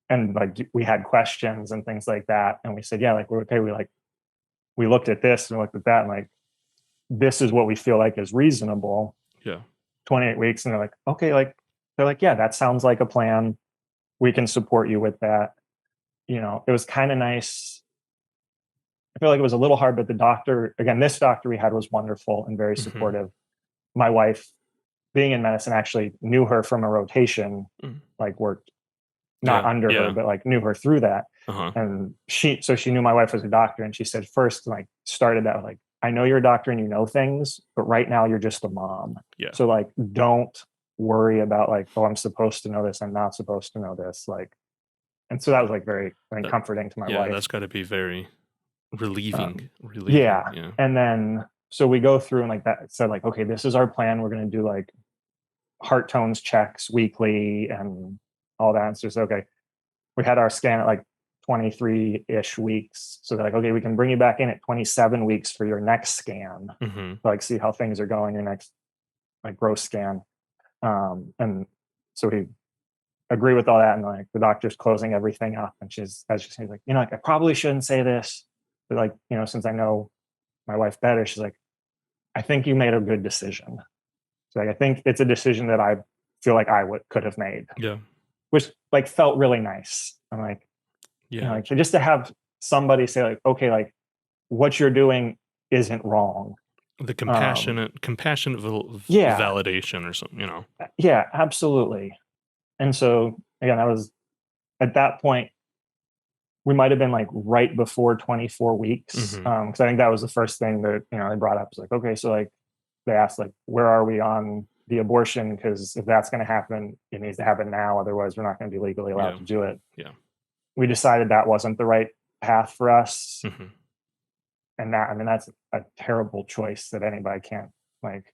And like we had questions and things like that. And we said, yeah, like we're okay. We looked at this and looked at that and like, this is what we feel like is reasonable. Yeah. 28 weeks. And they're like, okay, like, they're like, yeah, that sounds like a plan. We can support you with that. It was kind of nice. I feel like it was a little hard, but the doctor, again, this doctor we had was wonderful and very supportive. My wife, being in medicine, actually knew her from a rotation, like worked not under her, but like knew her through that. And she knew my wife was a doctor. And she said first, like started that like, I know you're a doctor and you know things, but right now you're just a mom. Yeah. So like, don't worry about like, oh, I'm supposed to know this. I'm not supposed to know this. Like, and so that was like very comforting to my wife. Yeah, that's got to be very relieving. Yeah. And then, so we go through and like that said like, okay, this is our plan. We're going to do like heart tones checks weekly and all that. And so it's okay. We had our scan at like 23-ish weeks. So they're like, okay, we can bring you back in at 27 weeks for your next scan. Like see how things are going, your next like gross scan. And so we agree with all that. And like the doctor's closing everything up. And she's like, like I probably shouldn't say this, but like, since I know my wife better, she's like, I think you made a good decision. So like, I think it's a decision that I feel like I could have made. Yeah. Which like felt really nice. I'm like, like just to have somebody say like, okay, like what you're doing isn't wrong. The compassionate yeah. validation or something, Yeah, absolutely. And so again, I was at that point, we might have been like right before 24 weeks. Because I think that was the first thing that, they brought up. It's like, okay, so like they asked like, where are we on the abortion? Because if that's going to happen, it needs to happen now. Otherwise, we're not going to be legally allowed to do it. Yeah. We decided that wasn't the right path for us. And that, I mean, that's a terrible choice that anybody can't like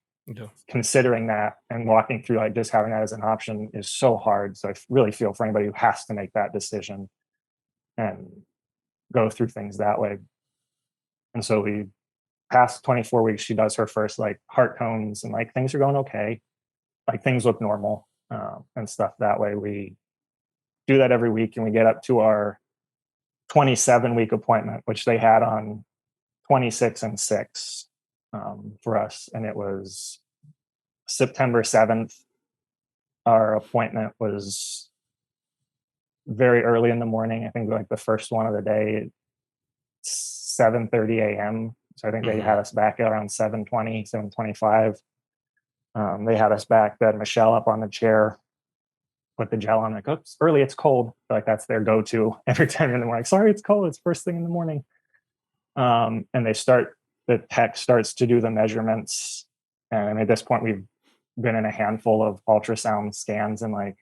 considering that and walking through like just having that as an option is so hard. So I really feel for anybody who has to make that decision and go through things that way. And so we past 24 weeks, she does her first like heart tones and like things are going okay. Like things look normal and stuff that way. We do that every week and we get up to our 27-week appointment, which they had on 26 and 6. for us. And it was September 7th. Our appointment was very early in the morning. I think like the first one of the day, 7:30 a.m. So I think they had us back around 7:20, 7:25. They had us back. They had Michelle up on the chair, put the gel on. Like, oh, it's early, it's cold. Like that's their go-to every time in the morning. Sorry, it's cold. It's first thing in the morning. And the tech starts to do the measurements. And at this point, we've been in a handful of ultrasound scans, and like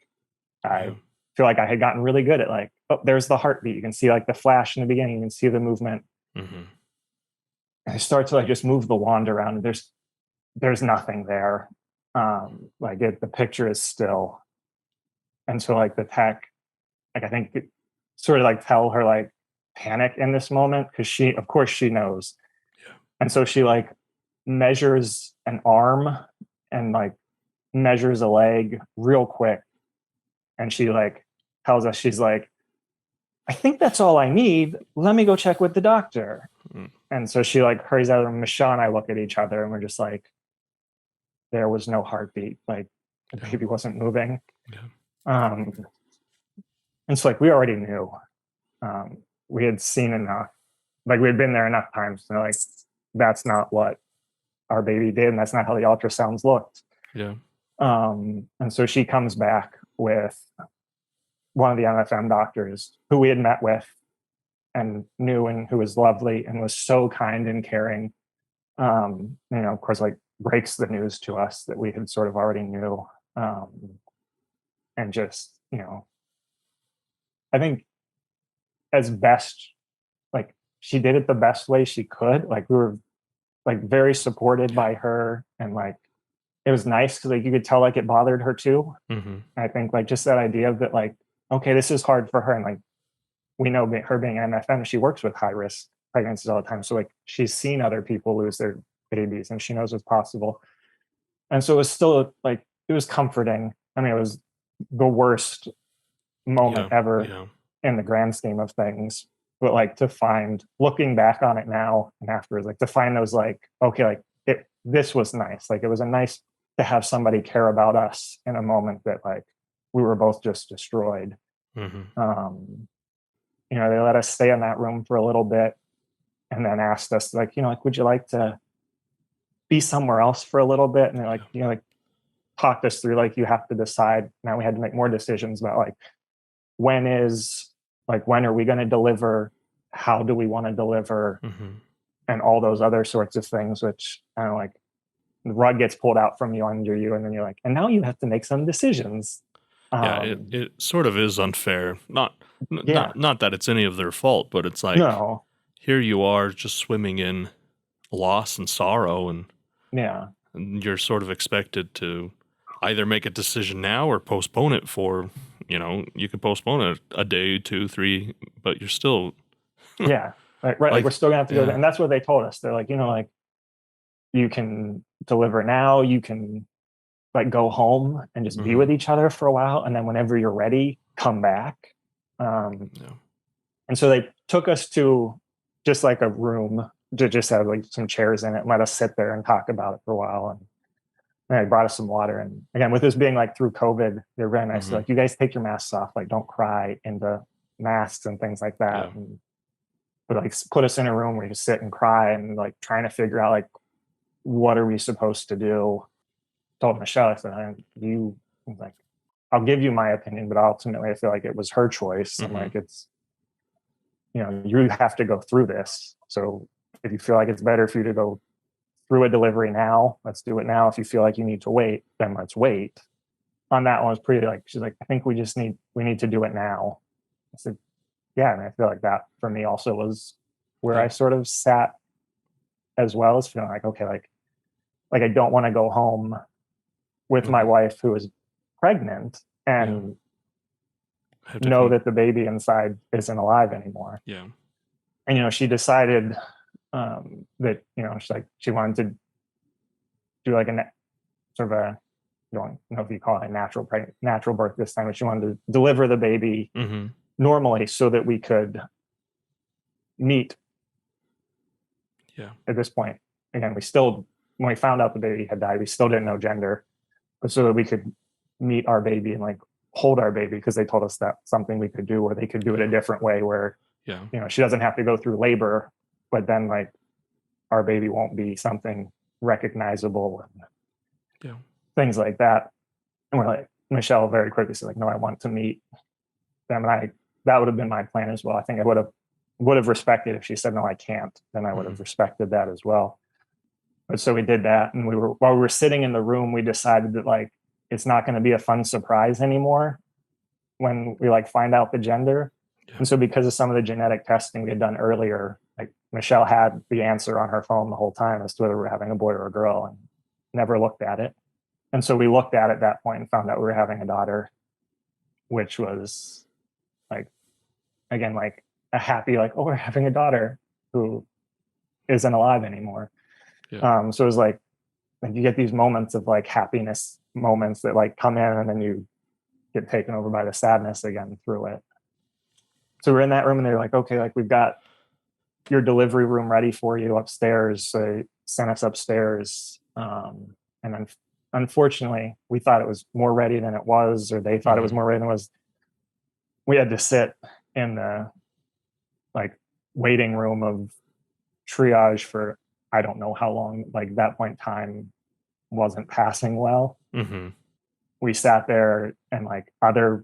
I feel like I had gotten really good at like, oh, there's the heartbeat. You can see like the flash in the beginning. You can see the movement. And I start to like just move the wand around. There's nothing there. The picture is still. And so like the tech, like I think it sort of like tell her like panic in this moment, because of course she knows. Yeah. And so she like measures an arm and like measures a leg real quick. And she like tells us, she's like, I think that's all I need. Let me go check with the doctor. And so she like hurries out, and Michelle and I look at each other and we're just like, there was no heartbeat. Like the baby wasn't moving. Yeah. And so like we already knew. We had seen enough. Like we had been there enough times to know, like that's not what our baby did, and that's not how the ultrasounds looked. Yeah. And so she comes back with one of the MFM doctors who we had met with and knew, and who was lovely and was so kind and caring. Of course, like breaks the news to us that we had sort of already knew. And just, I think as best, like she did it the best way she could. Like we were like very supported by her, and like it was nice because like you could tell like it bothered her too. I think like just that idea of that, like, okay, this is hard for her, and like we know her being MFM, she works with high risk pregnancies all the time, so like she's seen other people lose their babies and she knows what's possible. And so it was still like, it was comforting. I mean, it was the worst moment ever in the grand scheme of things, but like to find, looking back on it now and afterwards, like to find those like, okay, like this was nice. Like it was a nice to have somebody care about us in a moment that like we were both just destroyed. They let us stay in that room for a little bit, and then asked us like, like, would you like to be somewhere else for a little bit? And they're like, like talked us through, like, you have to decide. Now we had to make more decisions about like, when are we going to deliver? How do we want to deliver? And all those other sorts of things, which kind of like the rug gets pulled out from you under you. And then you're like, and now you have to make some decisions. It sort of is unfair. Not that it's any of their fault, but it's like, no, here you are just swimming in loss and sorrow, and you're sort of expected to either make a decision now or postpone it for, you could postpone it a day, 2, 3, but you're still right. Like we're still gonna have to go there. And that's what they told us. They're like, like you can deliver now, you can like go home and just be with each other for a while, and then whenever you're ready, come back. And so they took us to just like a room to just have like some chairs in it and let us sit there and talk about it for a while. And they brought us some water. And again, with this being like through COVID, they're very nice. Like, you guys take your masks off, like don't cry into masks and things like that. But like put us in a room where you sit and cry and like trying to figure out like, what are we supposed to do? Told Michelle, I said, like, I'll give you my opinion, but ultimately I feel like it was her choice. And like, it's, you have to go through this. So if you feel like it's better for you to go through a delivery now, let's do it now. If you feel like you need to wait, then let's wait. On that one was pretty like, she's like, I think we need to do it now. I said, yeah. And I feel like that for me also was where I sort of sat, as well as feeling like, okay, like I don't want to go home with my wife who is pregnant and know that the baby inside isn't alive anymore. Yeah. And, she decided that, she's like, she wanted to do like a sort of a, I don't know if you call it a natural birth this time, but she wanted to deliver the baby normally so that we could meet at this point again, when we found out the baby had died, we still didn't know gender, but so that we could meet our baby and like hold our baby, because they told us that's something we could do, or they could do it a different way where, she doesn't have to go through labor, but then like our baby won't be something recognizable and things like that. And we're like, Michelle very quickly said like, no, I want to meet them. And that would have been my plan as well. I think I would have respected if she said, no, I can't, then I would have respected that as well. But so we did that. And while we were sitting in the room, we decided that like, it's not going to be a fun surprise anymore when we like find out the gender. And so because of some of the genetic testing we had done earlier, like Michelle had the answer on her phone the whole time as to whether we were having a boy or a girl, and never looked at it. And so we looked at it at that point and found out we were having a daughter, which was like, again, like a happy, like, oh, we're having a daughter who isn't alive anymore. So it was like you get these moments of like happiness moments that like come in, and then you get taken over by the sadness again through it. So we're in that room and they're like, okay, like we've got your delivery room ready for you upstairs. So they sent us upstairs. And then unfortunately we thought it was more ready than it was, or they thought it was more ready than it was. We had to sit in the like waiting room of triage for, I don't know how long, like that point in time wasn't passing well. We sat there and like other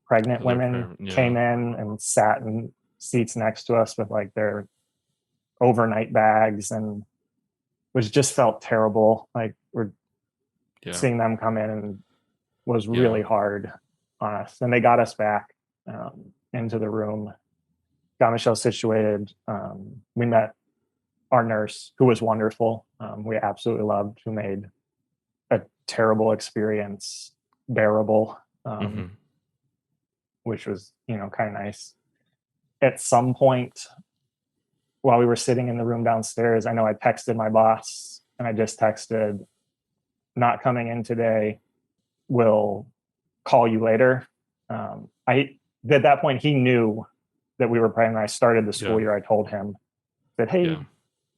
pregnant women came in and sat in seats next to us with like their overnight bags, and which just felt terrible. Like we're seeing them come in, and was really hard on us. And they got us back into the room, got Michelle situated. We met our nurse, who was wonderful. We absolutely loved, who made a terrible experience bearable, which was, kind of nice. At some point while we were sitting in the room downstairs, I know I texted my boss, and I just texted, not coming in today, will call you later. At that point, he knew that we were pregnant. I started the school year. I told him that, hey,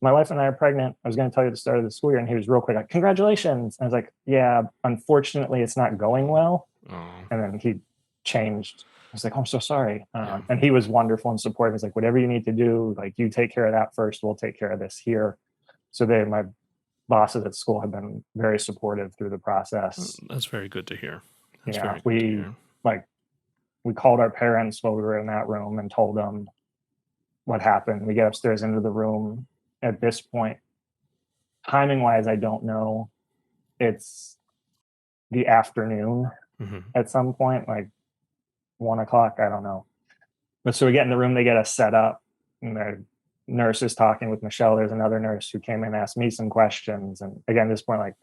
my wife and I are pregnant. I was going to tell you the start of the school year. And he was real quick, like, congratulations. And I was like, yeah, unfortunately, it's not going well. And then he changed. I was like, oh, I'm so sorry. And he was wonderful and supportive. He's like, whatever you need to do, like, you take care of that first. We'll take care of this here. So my bosses at school have been very supportive through the process. That's very good to hear. We called our parents while we were in that room and told them what happened. We get upstairs into the room. At this point, timing wise, I don't know. It's the afternoon at some point, like 1:00. I don't know. But so we get in the room, they get us set up, and the nurse is talking with Michelle. There's another nurse who came in and asked me some questions. And again, at this point, like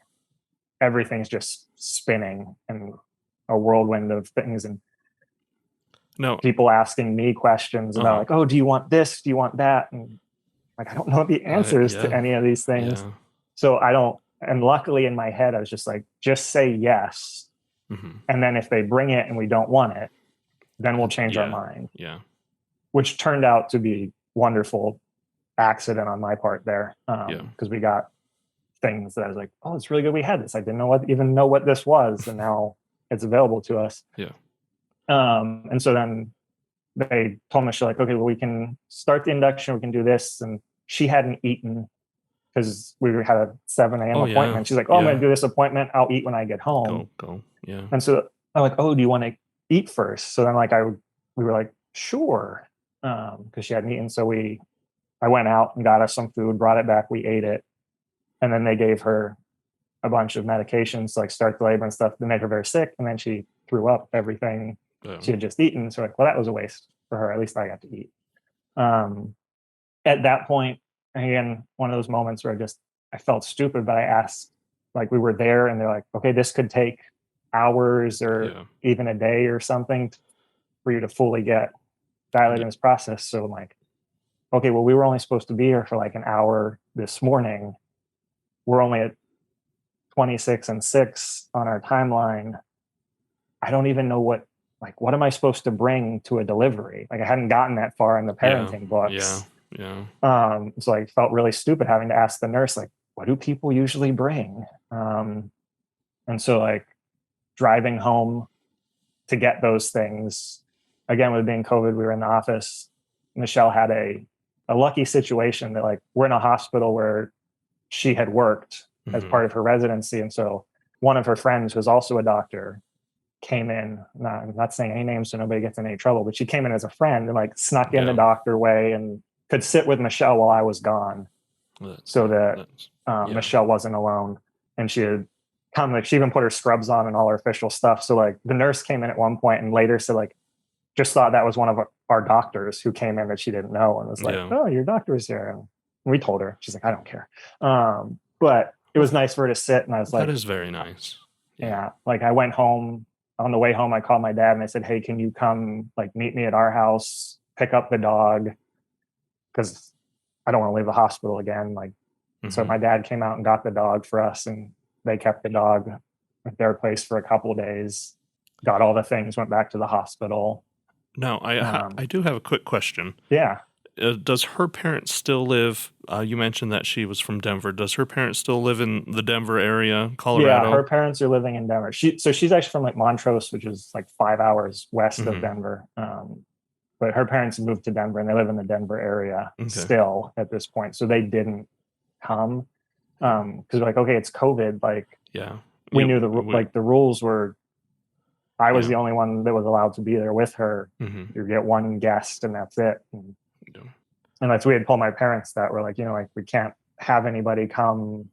everything's just spinning and a whirlwind of things. And people asking me questions about like, oh, do you want this? Do you want that? And like, I don't know the answers to any of these things. So I don't, and luckily in my head, I was just like, just say yes. And then if they bring it and we don't want it, then we'll change our mind. Which turned out to be wonderful accident on my part there. Because we got things that I was like, oh, it's really good we had this. I didn't even know what this was. And now it's available to us. And so then they told Michelle, like, okay, well, we can start the induction. We can do this. And she hadn't eaten because we had a 7 a.m. appointment. She's like, oh, I'm going to do this appointment. I'll eat when I get home. Go. And so I'm like, oh, do you want to eat first? So then like we were like, sure. Because she hadn't eaten. So I went out and got us some food, brought it back. We ate it. And then they gave her a bunch of medications to like start the labor and stuff that made her very sick. And then she threw up everything she had just eaten. So like, well, that was a waste for her. At least I got to eat. At that point, again, one of those moments where I felt stupid, but I asked, like, we were there and they're like, okay, this could take hours or even a day or something for you to fully get dilated in this process. So I'm like, okay, well, we were only supposed to be here for like an hour this morning. We're only at 26 and 6 on our timeline. I don't even know what am I supposed to bring to a delivery? Like I hadn't gotten that far in the parenting books. So I felt really stupid having to ask the nurse, like, what do people usually bring? And so like driving home to get those things, again, with being COVID, we were in the office. Michelle had a lucky situation that like we're in a hospital where she had worked as part of her residency. And so one of her friends, who was also a doctor, came in. I'm not saying any names so nobody gets in any trouble, but she came in as a friend and like snuck in the doctor way and could sit with Michelle while I was gone, so that Michelle wasn't alone. And she had come, like she even put her scrubs on and all her official stuff. So like the nurse came in at one point and later said like, just thought that was one of our doctors who came in that she didn't know and was like, oh, your doctor's here. And we told her. She's like, I don't care. But it was nice for her to sit. And I was like, that is very nice. Yeah. Like I went home. On the way home, I called my dad and I said, hey, can you come like meet me at our house, pick up the dog? Because I don't want to leave the hospital again. Like, so my dad came out and got the dog for us, and they kept the dog at their place for a couple of days, got all the things, went back to the hospital. Now, I do have a quick question. Yeah. Does her parents still live? You mentioned that she was from Denver. Does her parents still live in the Denver area, Colorado? Yeah, her parents are living in Denver. So she's actually from like Montrose, which is like 5 hours west of Denver. But her parents moved to Denver and they live in the Denver area still at this point. So they didn't come because we're like, okay, it's COVID. Like, we knew the rules were. I was the only one that was allowed to be there with her. You get one guest and that's it. And that's we had told my parents that we're like, like we can't have anybody come.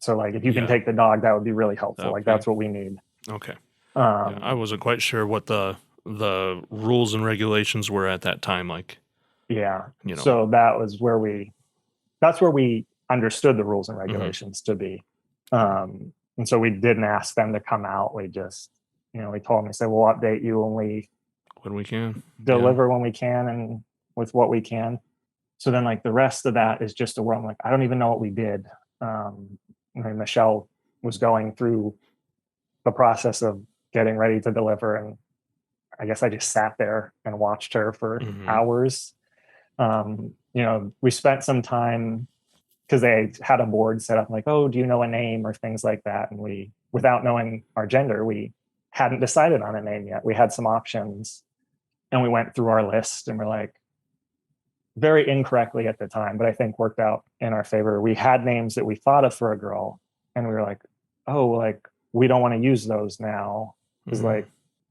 So like if you can take the dog, that would be really helpful. Like that's what we need. Okay. I wasn't quite sure what the rules and regulations were at that time. Like, so that's where we understood the rules and regulations to be. And so we didn't ask them to come out. We just, we told them, we said, we'll update you when we can deliver when we can and with what we can. So then like the rest of that is just a world. I'm like, I don't even know what we did. Michelle was going through the process of getting ready to deliver. And I guess I just sat there and watched her for hours. We spent some time because they had a board set up like, oh, do you know a name or things like that? And we, without knowing our gender, we hadn't decided on a name yet. We had some options and we went through our list and we're like, very incorrectly at the time, but I think worked out in our favor. We had names that we thought of for a girl and we were like, oh, like we don't want to use those now. It's like,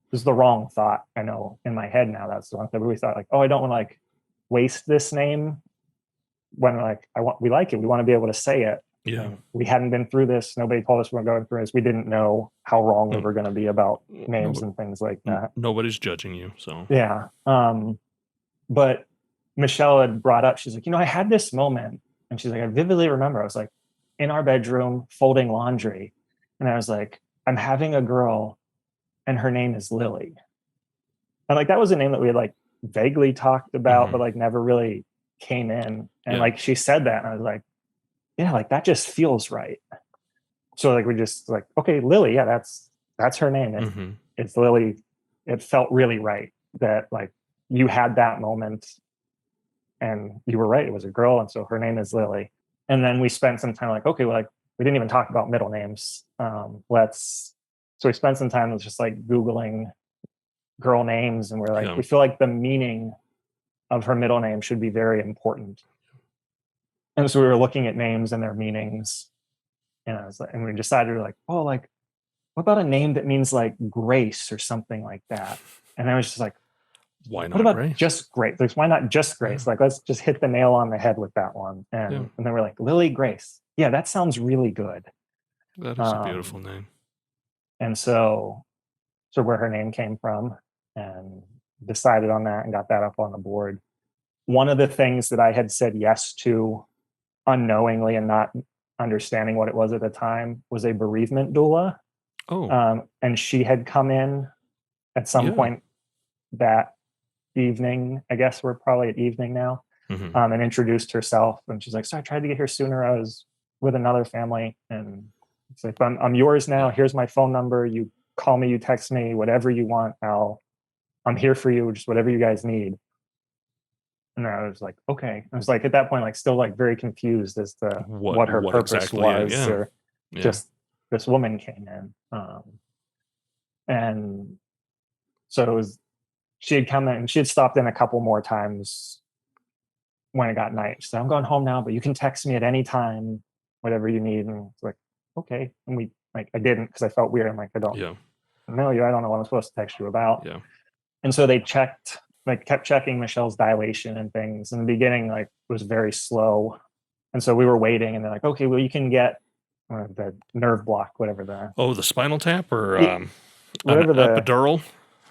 this is the wrong thought. I know in my head now that's the wrong thing. But we thought like, oh, I don't want to like waste this name when like we like it. We want to be able to say it. Yeah. And we hadn't been through this. Nobody told us we were going through this. We didn't know how wrong we were going to be about names and things like that. Nobody's judging you. So yeah. But Michelle had brought up, she's like, I had this moment. And she's like, I vividly remember, I was like in our bedroom folding laundry. And I was like, I'm having a girl and her name is Lily. And like, that was a name that we had like vaguely talked about, but like never really came in. And like, she said that and I was like, yeah, like that just feels right. So like, we just like, okay, Lily. Yeah, that's her name. It's Lily. It felt really right that like you had that moment. And you were right, it was a girl. And so her name is Lily. And then we spent some time like, okay, well, like we didn't even talk about middle names. So we spent some time with just like Googling girl names. And we're like, we feel like the meaning of her middle name should be very important. And so we were looking at names and their meanings. And I was like, and we decided like, oh, like, what about a name that means like grace or something like that? And I was just like, why not? What about Grace? just Grace? Like, why not just Grace? Like, let's just hit the nail on the head with that one. And then we're like, Lily Grace. Yeah, that sounds really good. That is a beautiful name. And so where her name came from and decided on that and got that up on the board. One of the things that I had said yes to unknowingly and not understanding what it was at the time was a bereavement doula. And she had come in at some point that evening, I guess we're probably at evening now, and introduced herself. And she's like, so I tried to get here sooner. I was with another family. And it's like, I'm yours now. Here's my phone number. You call me, you text me, whatever you want. I'm here for you, just whatever you guys need. And I was like, okay. I was like, at that point, like still like very confused as to what her What purpose exactly? Yeah, was, yeah, or yeah. just this woman came in. And so it was, she had come in, she had stopped in a couple more times when it got night. She said, I'm going home now, but you can text me at any time, whatever you need. And it's like, okay. And we like, I didn't because I felt weird. I'm like, I don't Yeah, know you. I don't know what I'm supposed to text you about. yeah, And so they checked, like kept checking Michelle's dilation and things. In the beginning, like it was very slow. And so we were waiting and they're like, okay, well, you can get the nerve block, whatever Oh, the spinal tap or an whatever epidural?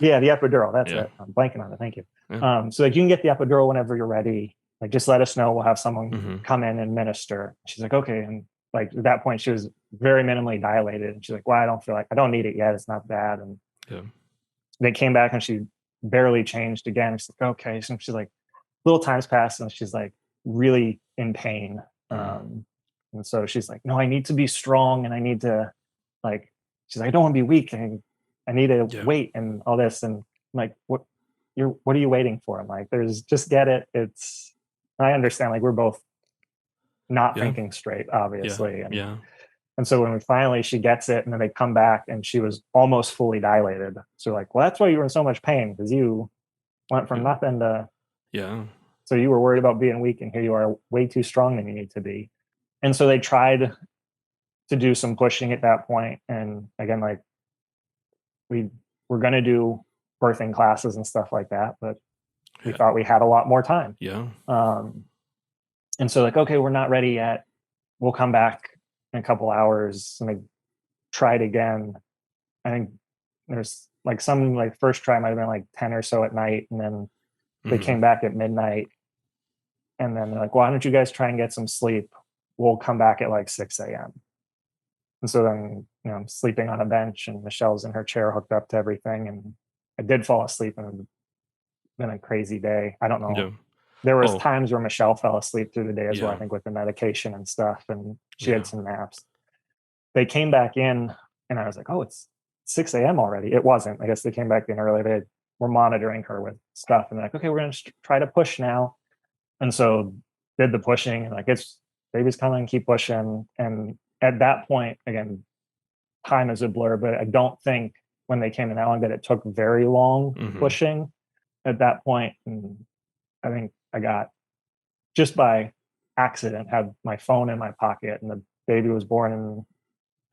yeah, the epidural. That's Yeah, it. I'm blanking on it. Thank you. yeah. So like you can get the epidural whenever you're ready. Like just let us know. We'll have someone Mm-hmm. come in and minister. She's like, okay. And like at that point, she was very minimally dilated. And she's like, well, I don't need it yet. It's not bad. And Yeah, they came back and she barely changed again. She's like, okay. So she's like, little times passed and she's like really in pain. And so she's like, no, I need to be strong and I need to like, she's like, I don't want to be weak and I need to yeah, wait and all this. And I'm like, what are you waiting for? I'm like, there's just get it. It's, I understand like we're both not yeah, thinking straight, yeah, obviously. yeah. And so when we finally, she gets it and then they come back and she was almost fully dilated. So like, well, that's why you were in so much pain because you went from Yeah. nothing to, Yeah. so you were worried about being weak and here you are way too strong than you need to be. And so they tried to do some pushing at that point. And again, like we were going to do birthing classes and stuff like that, but we Yeah. thought we had a lot more time. Yeah. And so like, okay, we're not ready yet. We'll come back in a couple hours. And they tried again. I think there's like some like first try might have been like 10 or so at night. And then they came back at midnight. And then they're like, why don't you guys try and get some sleep? We'll come back at like 6 a.m. And so then, I'm sleeping on a bench and Michelle's in her chair hooked up to everything. And I did fall asleep and it's been a crazy day. I don't know. Yeah. There was Oh, times where Michelle fell asleep through the day as well, I yeah. think with the medication and stuff. And she Yeah. had some naps. They came back in and I was like, oh, it's 6 a.m. already. It wasn't. I guess they came back in early. They were monitoring her with stuff. And they're like, okay, we're going to try to push now. And so did the pushing and like it's baby's coming, keep pushing. And at that point, again, time is a blur, but I don't think when they came in that long that it took very long pushing at that point. And I think I got just by accident had my phone in my pocket and the baby was born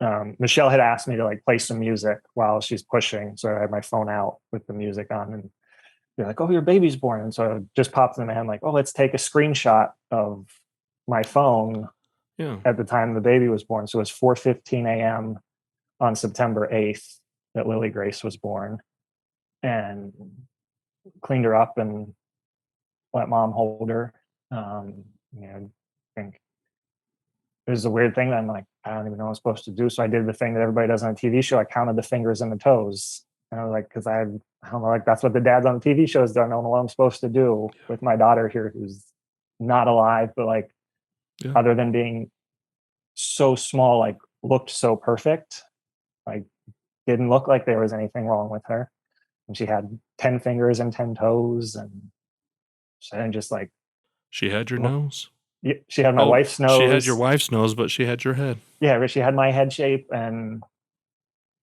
and Michelle had asked me to like play some music while she's pushing. So I had my phone out with the music on and they're like, oh, your baby's born. And so it just popped in my hand like, oh, let's take a screenshot of my phone Yeah. at the time the baby was born. So it was 4:15 a.m. on September 8th that Lily Grace was born and cleaned her up and let mom hold her. I think it was a weird thing that I'm like, I don't even know what I'm supposed to do. So I did the thing that everybody does on a TV show. I counted the fingers and the toes. And I was like, because I don't know, like that's what the dads on the TV shows do. I don't know what I'm supposed to do with my daughter here who's not alive, but like other than being so small, like looked so perfect, like didn't look like there was anything wrong with her. And she had 10 fingers and 10 toes. And she didn't just like She had your look, nose. she had my Oh, wife's she had your nose. wife's nose, but she had your head. Yeah, she had my head shape and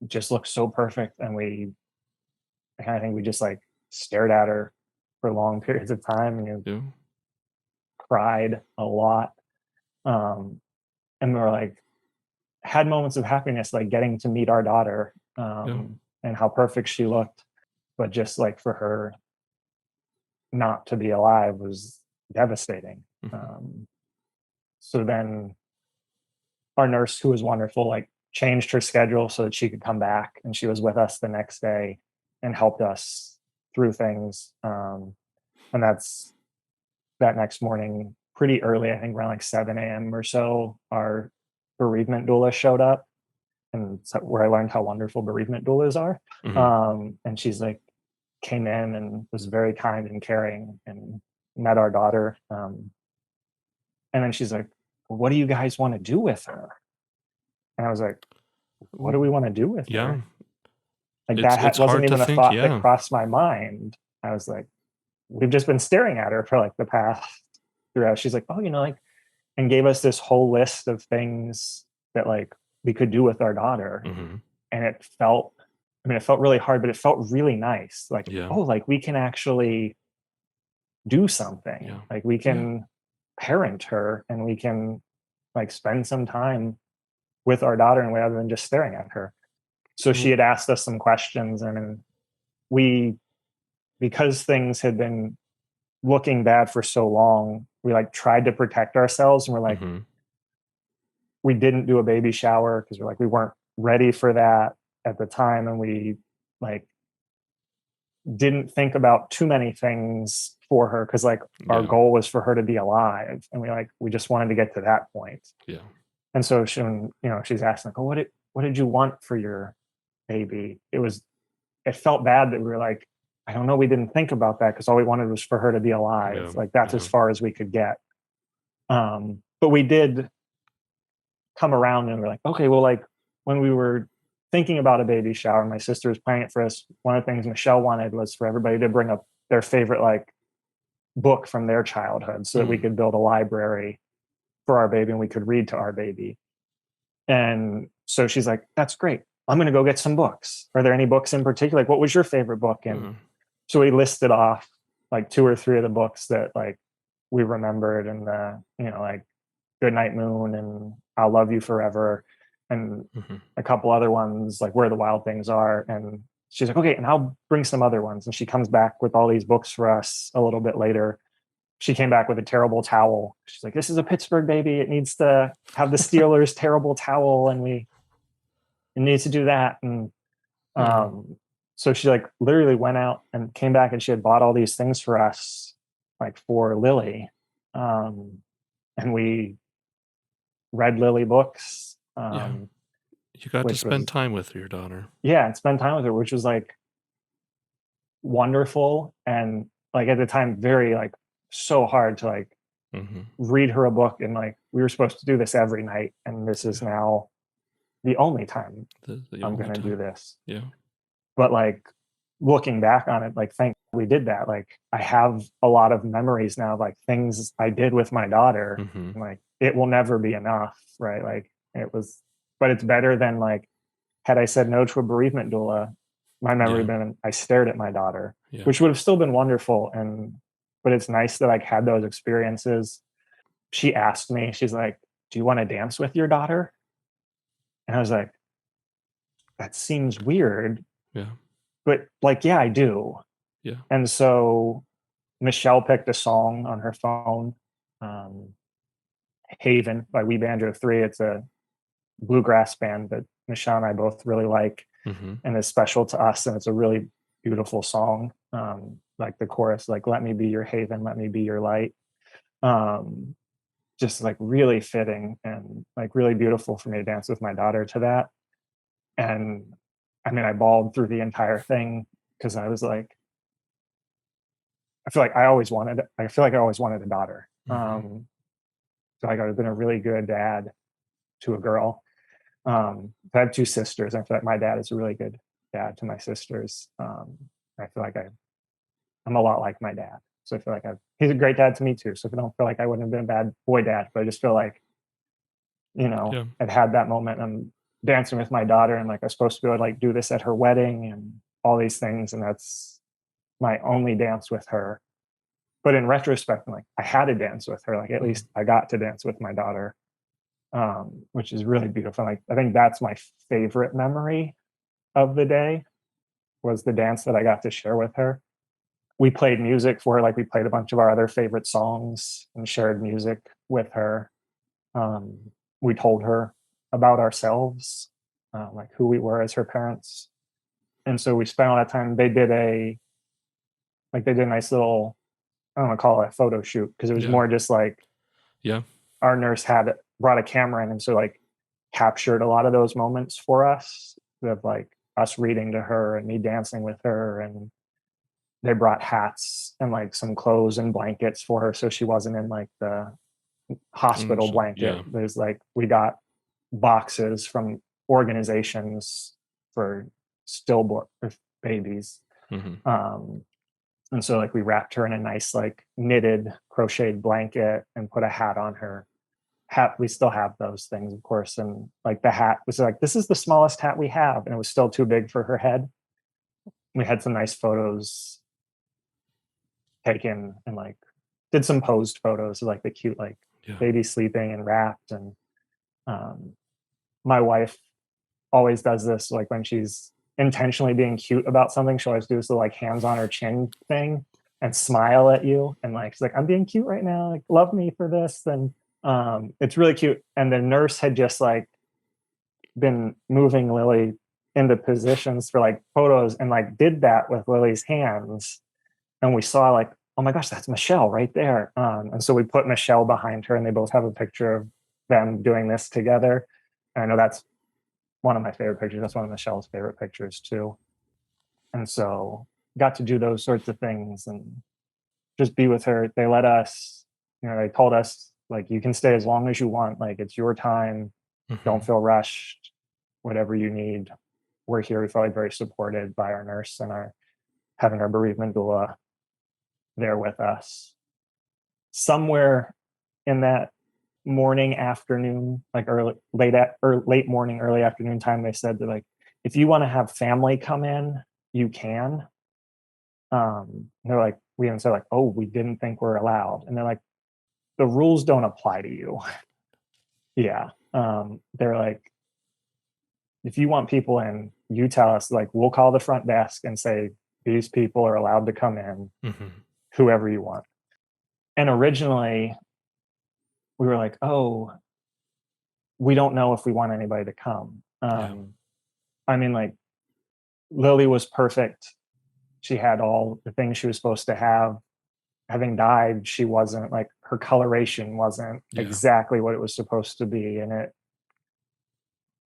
just looked so perfect. And I think we just like stared at her for long periods of time and Yeah. cried a lot. And we were like, had moments of happiness, like getting to meet our daughter and how perfect she looked. But just like for her not to be alive was devastating. So then our nurse, who was wonderful, like changed her schedule so that she could come back and she was with us the next day and helped us through things. And that's that next morning, pretty early, I think around like 7 a.m. or so, our bereavement doula showed up. And so where I learned how wonderful bereavement doulas are. And she's like, came in and was very kind and caring and met our daughter. And then she's like, well, what do you guys want to do with her? And I was like, what do we want to do with Yeah. her? Like It's wasn't hard to even a think. thought that Yeah. crossed my mind. I was like, we've just been staring at her for like the past throughout. She's like, oh, like, and gave us this whole list of things that like we could do with our daughter. Mm-hmm. And it felt really hard, but it felt really nice. Like, Yeah. oh, like we can actually do something. Yeah. Like we can parent her and we can like spend some time with our daughter and rather than just staring at her. So she had asked us some questions, and we, because things had been looking bad for so long, we like tried to protect ourselves, and we're like, Mm-hmm. we didn't do a baby shower because we're like, we weren't ready for that at the time. And we like didn't think about too many things for her because like our goal was for her to be alive. And we just wanted to get to that point. Yeah. And so she, she's asking like, oh, what did you want for your baby? It felt bad that we were like, I don't know. We didn't think about that because all we wanted was for her to be alive. Yeah. Like that's as far as we could get. But we did come around and we're like, okay, well, like when we were thinking about a baby shower, my sister was planning it for us. One of the things Michelle wanted was for everybody to bring up their favorite like book from their childhood so that we could build a library for our baby and we could read to our baby. And so she's like, that's great. I'm going to go get some books. Are there any books in particular? Like, what was your favorite book? And so we listed off like 2 or 3 of the books that like we remembered, and like Goodnight Moon and I'll Love You Forever, and a couple other ones like Where the Wild Things Are. And she's like, okay, and I'll bring some other ones. And she comes back with all these books for us a little bit later. She came back with a terrible towel. She's like, this is a Pittsburgh baby. It needs to have the Steelers terrible towel, and it needs to do that. And so she like literally went out and came back, and she had bought all these things for us, like for Lily. And we read Lily books. You got to spend time with your daughter. Yeah, and spend time with her, which was like wonderful. And like at the time, very like so hard to like read her a book. And like we were supposed to do this every night, and this is now the only time I'm going to do this. Yeah. But like looking back on it, like thank we did that. Like I have a lot of memories now of like things I did with my daughter. And, like it will never be enough, right? Like but it's better than like had I said no to a bereavement doula, my memory would have been I stared at my daughter, which would have still been wonderful. But it's nice that I had those experiences. She asked me, she's like, do you want to dance with your daughter? And I was like, that seems weird. Yeah. But like, yeah, I do. Yeah. And so Michelle picked a song on her phone, Haven by We Banjo 3. It's a bluegrass band that Michelle and I both really like and is special to us. And it's a really beautiful song. Like the chorus, like, let me be your haven, let me be your light. Just like really fitting and like really beautiful for me to dance with my daughter to that. And I mean, I bawled through the entire thing because I was like, I feel like I always wanted a daughter. So like I would have been a really good dad to a girl. I have 2 sisters. I feel like my dad is a really good dad to my sisters. I feel like I'm a lot like my dad. So I feel like he's a great dad to me too. So I don't feel like I wouldn't have been a bad boy dad, but I just feel like, I'd had that moment. I'm dancing with my daughter, and like I was supposed to be able to like do this at her wedding and all these things. And that's my only dance with her. But in retrospect, like I had to dance with her. Like at least I got to dance with my daughter, which is really beautiful. Like I think that's my favorite memory of the day was the dance that I got to share with her. We played music for her, like we played a bunch of our other favorite songs and shared music with her. We told her about ourselves, like who we were as her parents. And so we spent a lot of time. They did a nice little, I don't want to call it a photo shoot because it was more just like, our nurse had brought a camera in, and so like captured a lot of those moments for us of like us reading to her and me dancing with her. And they brought hats and like some clothes and blankets for her so she wasn't in like the hospital blanket. There's like we got boxes from organizations for stillborn babies. And And so like we wrapped her in a nice like knitted crocheted blanket and put a hat on her. Hat, we still have those things, of course. And like the hat was like, this is the smallest hat we have. And it was still too big for her head. We had some nice photos taken and like did some posed photos of like the cute like baby sleeping and wrapped. And my wife always does this, like when she's intentionally being cute about something, she'll always do this little like hands on her chin thing and smile at you. And like, she's like, I'm being cute right now. Like, love me for this. And it's really cute. And the nurse had just like been moving Lily into positions for like photos and like did that with Lily's hands. And we saw like, oh my gosh, that's Michelle right there. And so we put Michelle behind her and they both have a picture of them doing this together. And I know that's one of my favorite pictures. That's one of Michelle's favorite pictures too. And so got to do those sorts of things and just be with her. They let us, they told us like, you can stay as long as you want. Like it's your time. Don't feel rushed, whatever you need. We're here. We felt like very supported by our nurse and having our bereavement doula there with us. Somewhere in that morning, afternoon, like late morning, early afternoon time, they said that like, if you want to have family come in, you can. They're like, we even said like, oh, we didn't think we're allowed. And they're like, the rules don't apply to you. Yeah. They're like, if you want people in, you tell us, like, we'll call the front desk and say, these people are allowed to come in, whoever you want. And originally we were like, oh, we don't know if we want anybody to come. I mean, like, Lily was perfect. She had all the things she was supposed to have. Having died, she wasn't like, her coloration wasn't exactly what it was supposed to be. And it,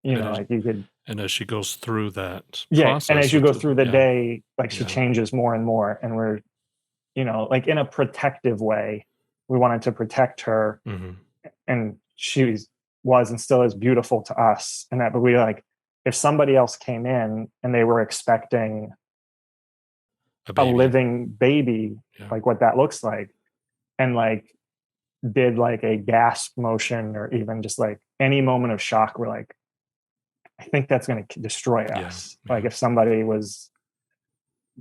like you could. And as she goes through that process. And as you go through the day, like she changes more and more. And we're, like in a protective way, we wanted to protect her. And she was and still is beautiful to us. And that, but we like, if somebody else came in and they were expecting a living baby, like what that looks like, and like did like a gasp motion or even just like any moment of shock, we're like, I think that's going to destroy us. Like if somebody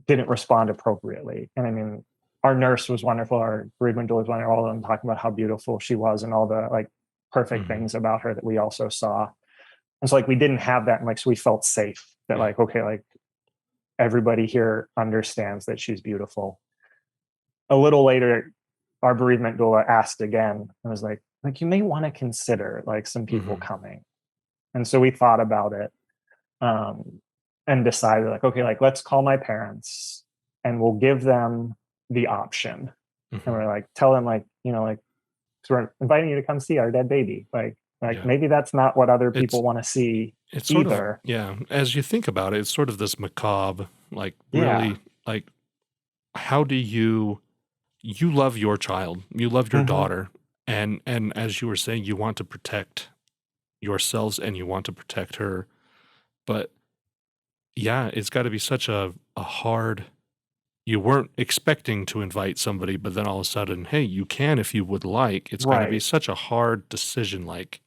didn't respond appropriately. And I mean, our nurse was wonderful. Our bereavement doula was wonderful. All of them talking about how beautiful she was and all the like perfect things about her that we also saw. And so like, we didn't have that. And like, so we felt safe that like, okay, like everybody here understands that she's beautiful. A little later, our bereavement doula asked again and was like, you may want to consider like some people coming. And so we thought about it and decided like, okay, like let's call my parents and we'll give them the option. And we're like, tell them like, like, so we're inviting you to come see our dead baby. Like maybe that's not what other people want to see it's either. Sort of, as you think about it, it's sort of this macabre, like really like, how do you love your child, you love your daughter. And as you were saying, you want to protect yourselves and you want to protect her, but it's got to be such a hard, you weren't expecting to invite somebody, but then all of a sudden, hey, you can if you would like. It's got to be such a hard decision. Like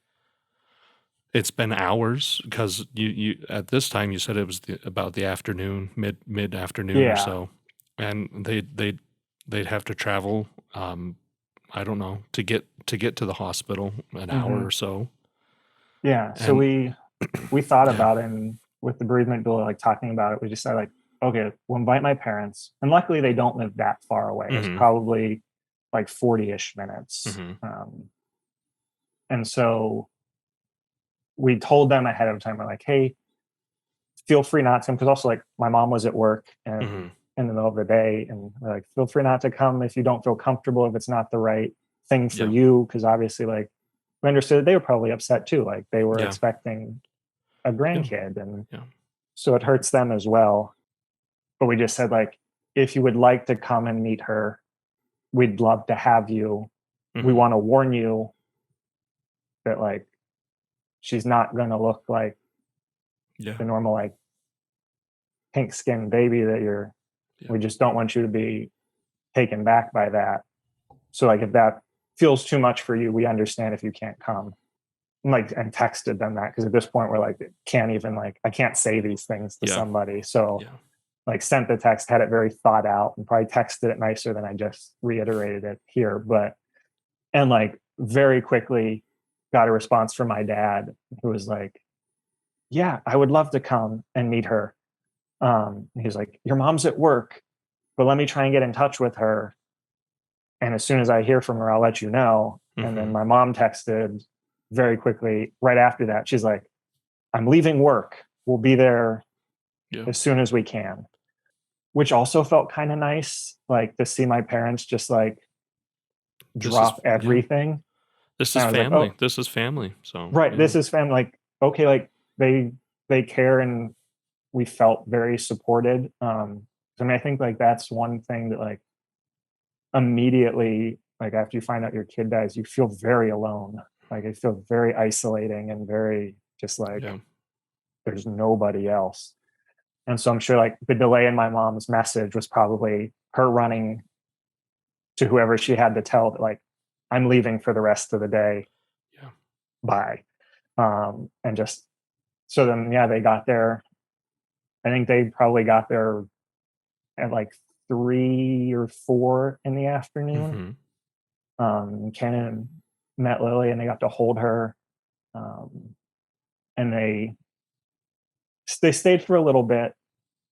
it's been hours because you at this time you said it was about the afternoon, mid afternoon or so, and they'd have to travel I don't know, to get to the hospital an hour or so. So we thought about it, and with the bereavement doula like talking about it, we just said like, okay, we'll invite my parents. And luckily they don't live that far away. It's probably like 40-ish minutes. And so we told them ahead of time, we're like, hey, feel free not to, because also like my mom was at work and in the middle of the day, and we're like, feel free not to come if you don't feel comfortable, if it's not the right thing for you. Because obviously like we understood they were probably upset too. Like they were expecting a grandkid and so it hurts them as well. But we just said like, if you would like to come and meet her, we'd love to have you. We want to warn you that like she's not going to look like the normal like pink skinned baby that we just don't want you to be taken back by that. So like, if that feels too much for you, we understand if you can't come. And texted them that, because at this point we're like, can't even, like, I can't say these things to somebody. So like, sent the text, had it very thought out, and probably texted it nicer than I just reiterated it here. And like, very quickly got a response from my dad, who was like, yeah, I would love to come and meet her. He's like, your mom's at work, but let me try and get in touch with her. And as soon as I hear from her, I'll let you know. And then my mom texted very quickly right after that. She's like, I'm leaving work. We'll be there as soon as we can. Which also felt kind of nice, like, to see my parents just like drop everything. This is family. Like, this is family. So right. This is family. Like, okay, like they care, and we felt very supported. I mean, I think like that's one thing that, like, immediately, like, after you find out your kid dies, you feel very alone. Like, it feels very isolating and very just like there's nobody else. And so I'm sure like the delay in my mom's message was probably her running to whoever she had to tell that, like, I'm leaving for the rest of the day. Bye. And just, so then, they got there. I think they probably got there at like 3 or 4 in the afternoon. Ken met Lily, and they got to hold her. And they stayed for a little bit,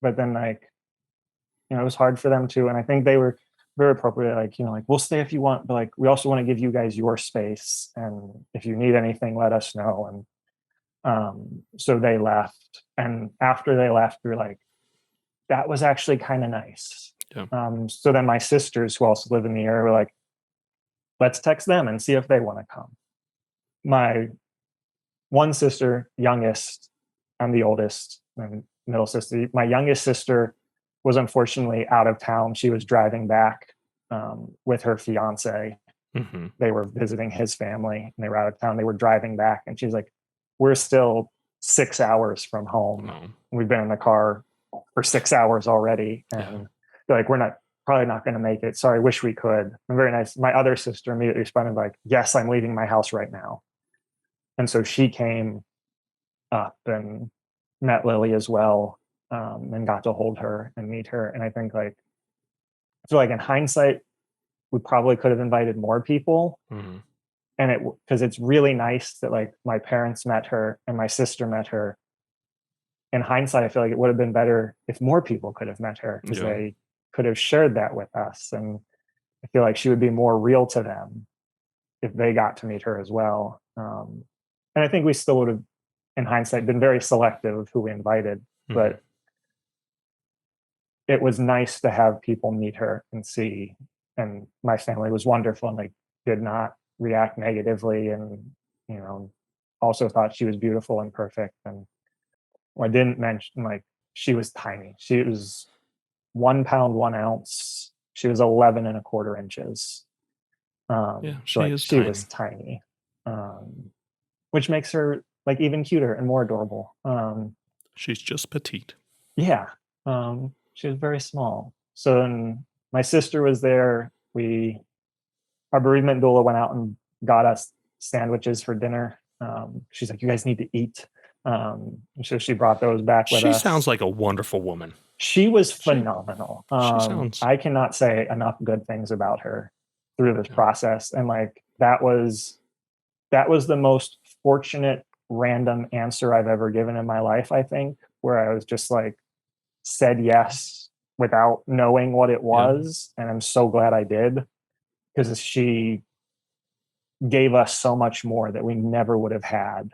but then, like, it was hard for them too. And I think they were very appropriate. Like, like, we'll stay if you want, but like, we also want to give you guys your space. And if you need anything, let us know. And so they left. And after they left, we were like, that was actually kind of nice. So then my sisters, who also live in the area, were like, let's text them and see if they want to come. My one sister, youngest, I'm the oldest, and middle sister. My youngest sister was unfortunately out of town. She was driving back with her fiance. They were visiting his family, and they were out of town. They were driving back, and she's like, we're still 6 hours from home. We've been in the car for 6 hours already. And they're like, we're probably not going to make it. Sorry, wish we could. And very nice. My other sister immediately responded like, yes, I'm leaving my house right now. And so she came up and met Lily as well, and got to hold her and meet her. And I think, like, I feel like in hindsight, we probably could have invited more people. And because it's really nice that, like, my parents met her and my sister met her. In hindsight, I feel like it would have been better if more people could have met her, because they could have shared that with us. And I feel like she would be more real to them if they got to meet her as well. And I think we still would have, in hindsight, been very selective of who we invited, but it was nice to have people meet her and see. And my family was wonderful, and like, did not react negatively, and also thought she was beautiful and perfect. And I didn't mention, like, she was tiny. She was 1 pound 1 ounce. She was 11 1/4 inches. She was tiny, which makes her like even cuter and more adorable. She's just petite. Yeah. She was very small. So then my sister was there. Our bereavement doula went out and got us sandwiches for dinner. She's like, you guys need to eat. So she brought those back with us. She sounds like a wonderful woman. She was phenomenal. I cannot say enough good things about her through this process. And like, that was the most fortunate random answer I've ever given in my life, I think, where I was just like, said yes without knowing what it was. And I'm so glad I did, because she gave us so much more that we never would have had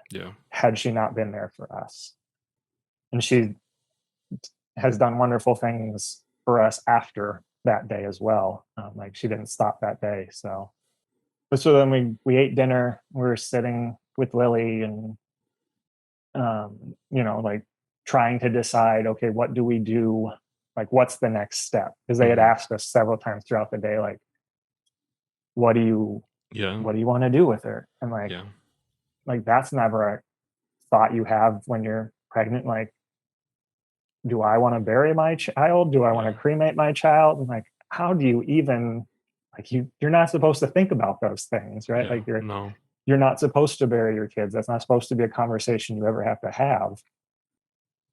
she not been there for us. And she has done wonderful things for us after that day as well. Like, she didn't stop that day. So then we ate dinner. We were sitting with Lily and, like, trying to decide, okay, what do we do? Like, what's the next step? Because they had asked us several times throughout the day, like, what do you want to do with her? And like, that's never a thought you have when you're pregnant. Like, do I want to bury my child? Do I want to cremate my child? And like, how do you even, like, you're not supposed to think about those things, right? Yeah, Like no. you're not supposed to bury your kids. That's not supposed to be a conversation you ever have to have.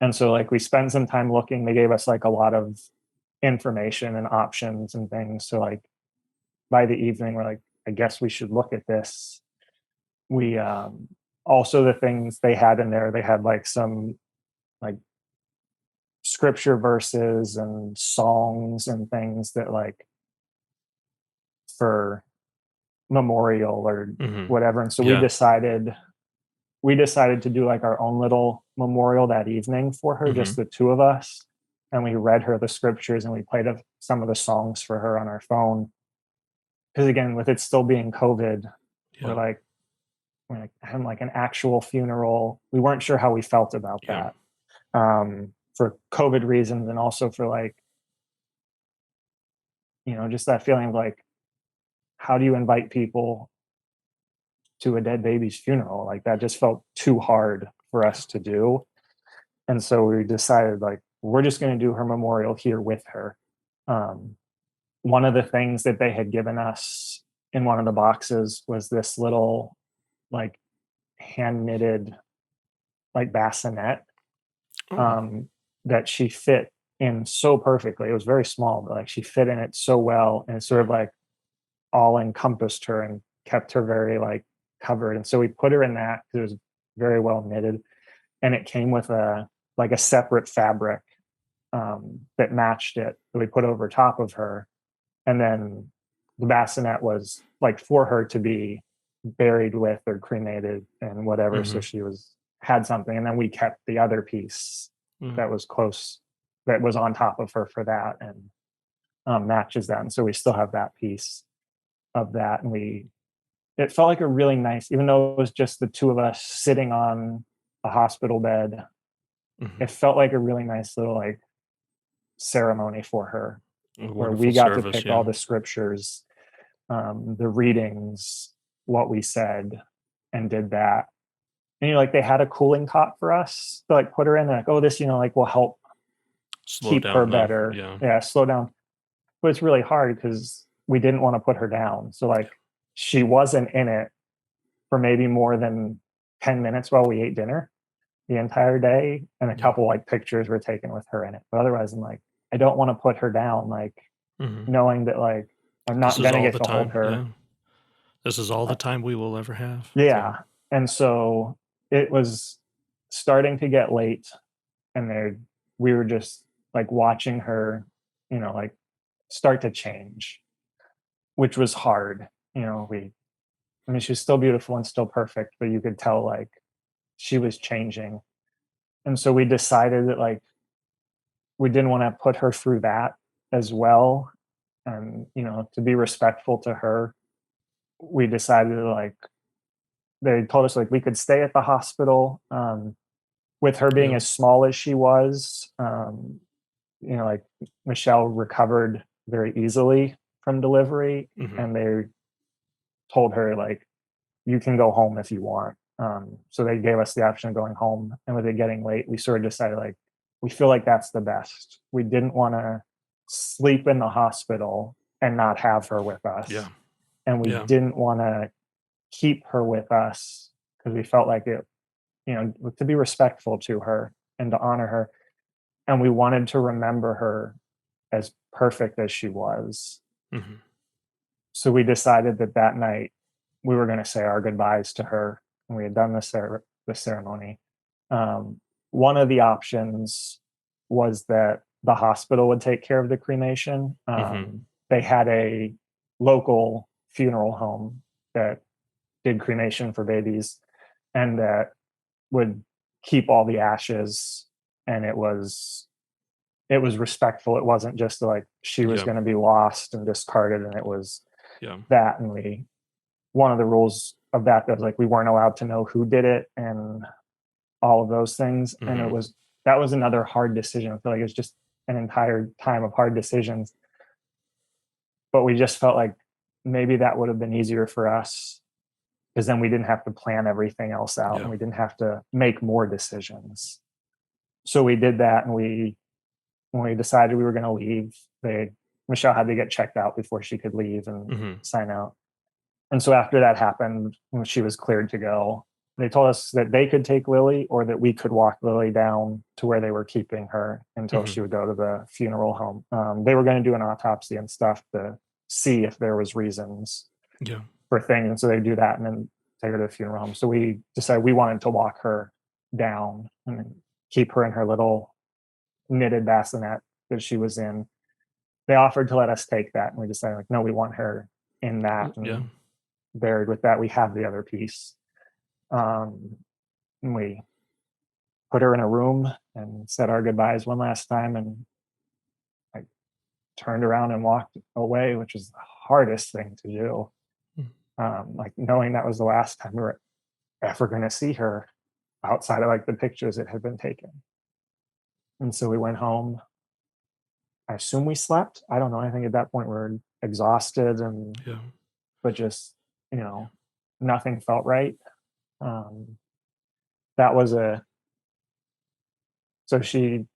And so like we spent some time looking. They gave us like a lot of information and options and things. So like by the evening, we're like, I guess we should look at this. We also, the things they had in there, they had like some like scripture verses and songs and things that like for memorial or whatever. And so Yeah. we decided to do like our own little memorial that evening for her, just the two of us. And we read her the scriptures and we played some of the songs for her on our phone. Because again, with it still being COVID, Yeah. we're like having like an actual funeral. We weren't sure how we felt about Yeah. that, for COVID reasons, and also for like, just that feeling of like, how do you invite people to a dead baby's funeral? Like that just felt too hard for us to do. And so we decided like, we're just going to do her memorial here with her. One of the things that they had given us in one of the boxes was this little like hand knitted like bassinet, that she fit in so perfectly. It was very small, but like she fit in it so well, and it sort of like all encompassed her and kept her very like covered. And so we put her in that because it was very well knitted, and it came with a separate fabric, that matched it that we put over top of her. And then the bassinet was like for her to be buried with or cremated and whatever. So she had something. And then we kept the other piece that was close, that was on top of her for that, and matches that. And so we still have that piece of that. And it felt like a really nice, even though it was just the two of us sitting on a hospital bed, it felt like a really nice little like ceremony for her, where we got to pick all the scriptures, the readings, what we said, and did that. And like they had a cooling cot for us to like put her in, and like, oh, this like will help keep her better. Yeah, slow down. But it's really hard because we didn't want to put her down. So like she wasn't in it for maybe more than 10 minutes while we ate dinner the entire day, and a couple like pictures were taken with her in it. But otherwise, I'm like, I don't want to put her down, like knowing that like I'm not gonna get to hold her. Yeah. This is all the time we will ever have. Yeah. And so it was starting to get late, and we were just like watching her, like start to change, which was hard. She's still beautiful and still perfect, but you could tell like she was changing. And so we decided that like we didn't want to put her through that as well. And, to be respectful to her, we decided to like, they told us like we could stay at the hospital, with her being as small as she was. Like Michelle recovered very easily from delivery, and they told her like, you can go home if you want. So they gave us the option of going home. And with it getting late, we sort of decided like, we feel like that's the best. We didn't want to sleep in the hospital and not have her with us. Yeah. And we didn't want to keep her with us because we felt like it, to be respectful to her and to honor her. And we wanted to remember her as perfect as she was. So we decided that night we were going to say our goodbyes to her, and we had done the ceremony. One of the options was that the hospital would take care of the cremation. They had a local funeral home that did cremation for babies, and that would keep all the ashes. And it was respectful. It wasn't just like she was going to be lost and discarded, and it was that. And one of the rules of that was like we weren't allowed to know who did it and all of those things. And that was another hard decision. I feel like it was just an entire time of hard decisions. But we just felt like maybe that would have been easier for us, because then we didn't have to plan everything else out, and we didn't have to make more decisions. So we did that, and when we decided we were going to leave, they Michelle had to get checked out before she could leave and Mm-hmm. sign out. And so after that happened, when she was cleared to go, they told us that they could take Lily or that we could walk Lily down to where they were keeping her until Mm-hmm. she would go to the funeral home. They were going to do an autopsy and stuff to see if there was reasons Yeah. for things. And so they do that and then take her to the funeral home. So we decided we wanted to walk her down and keep her in her little knitted bassinet that she was in. They offered to let us take that, and we decided, like, no, we want her in that and Yeah. buried with that. We have the other piece. And we put her in a room and said our goodbyes one last time, and I turned around and walked away, which was the hardest thing to do. Like knowing that was the last time we were ever going to see her outside of like the pictures that had been taken. And so we went home. I assume we slept. I don't know. I think at that point we were exhausted and Yeah. but just, nothing felt right. That was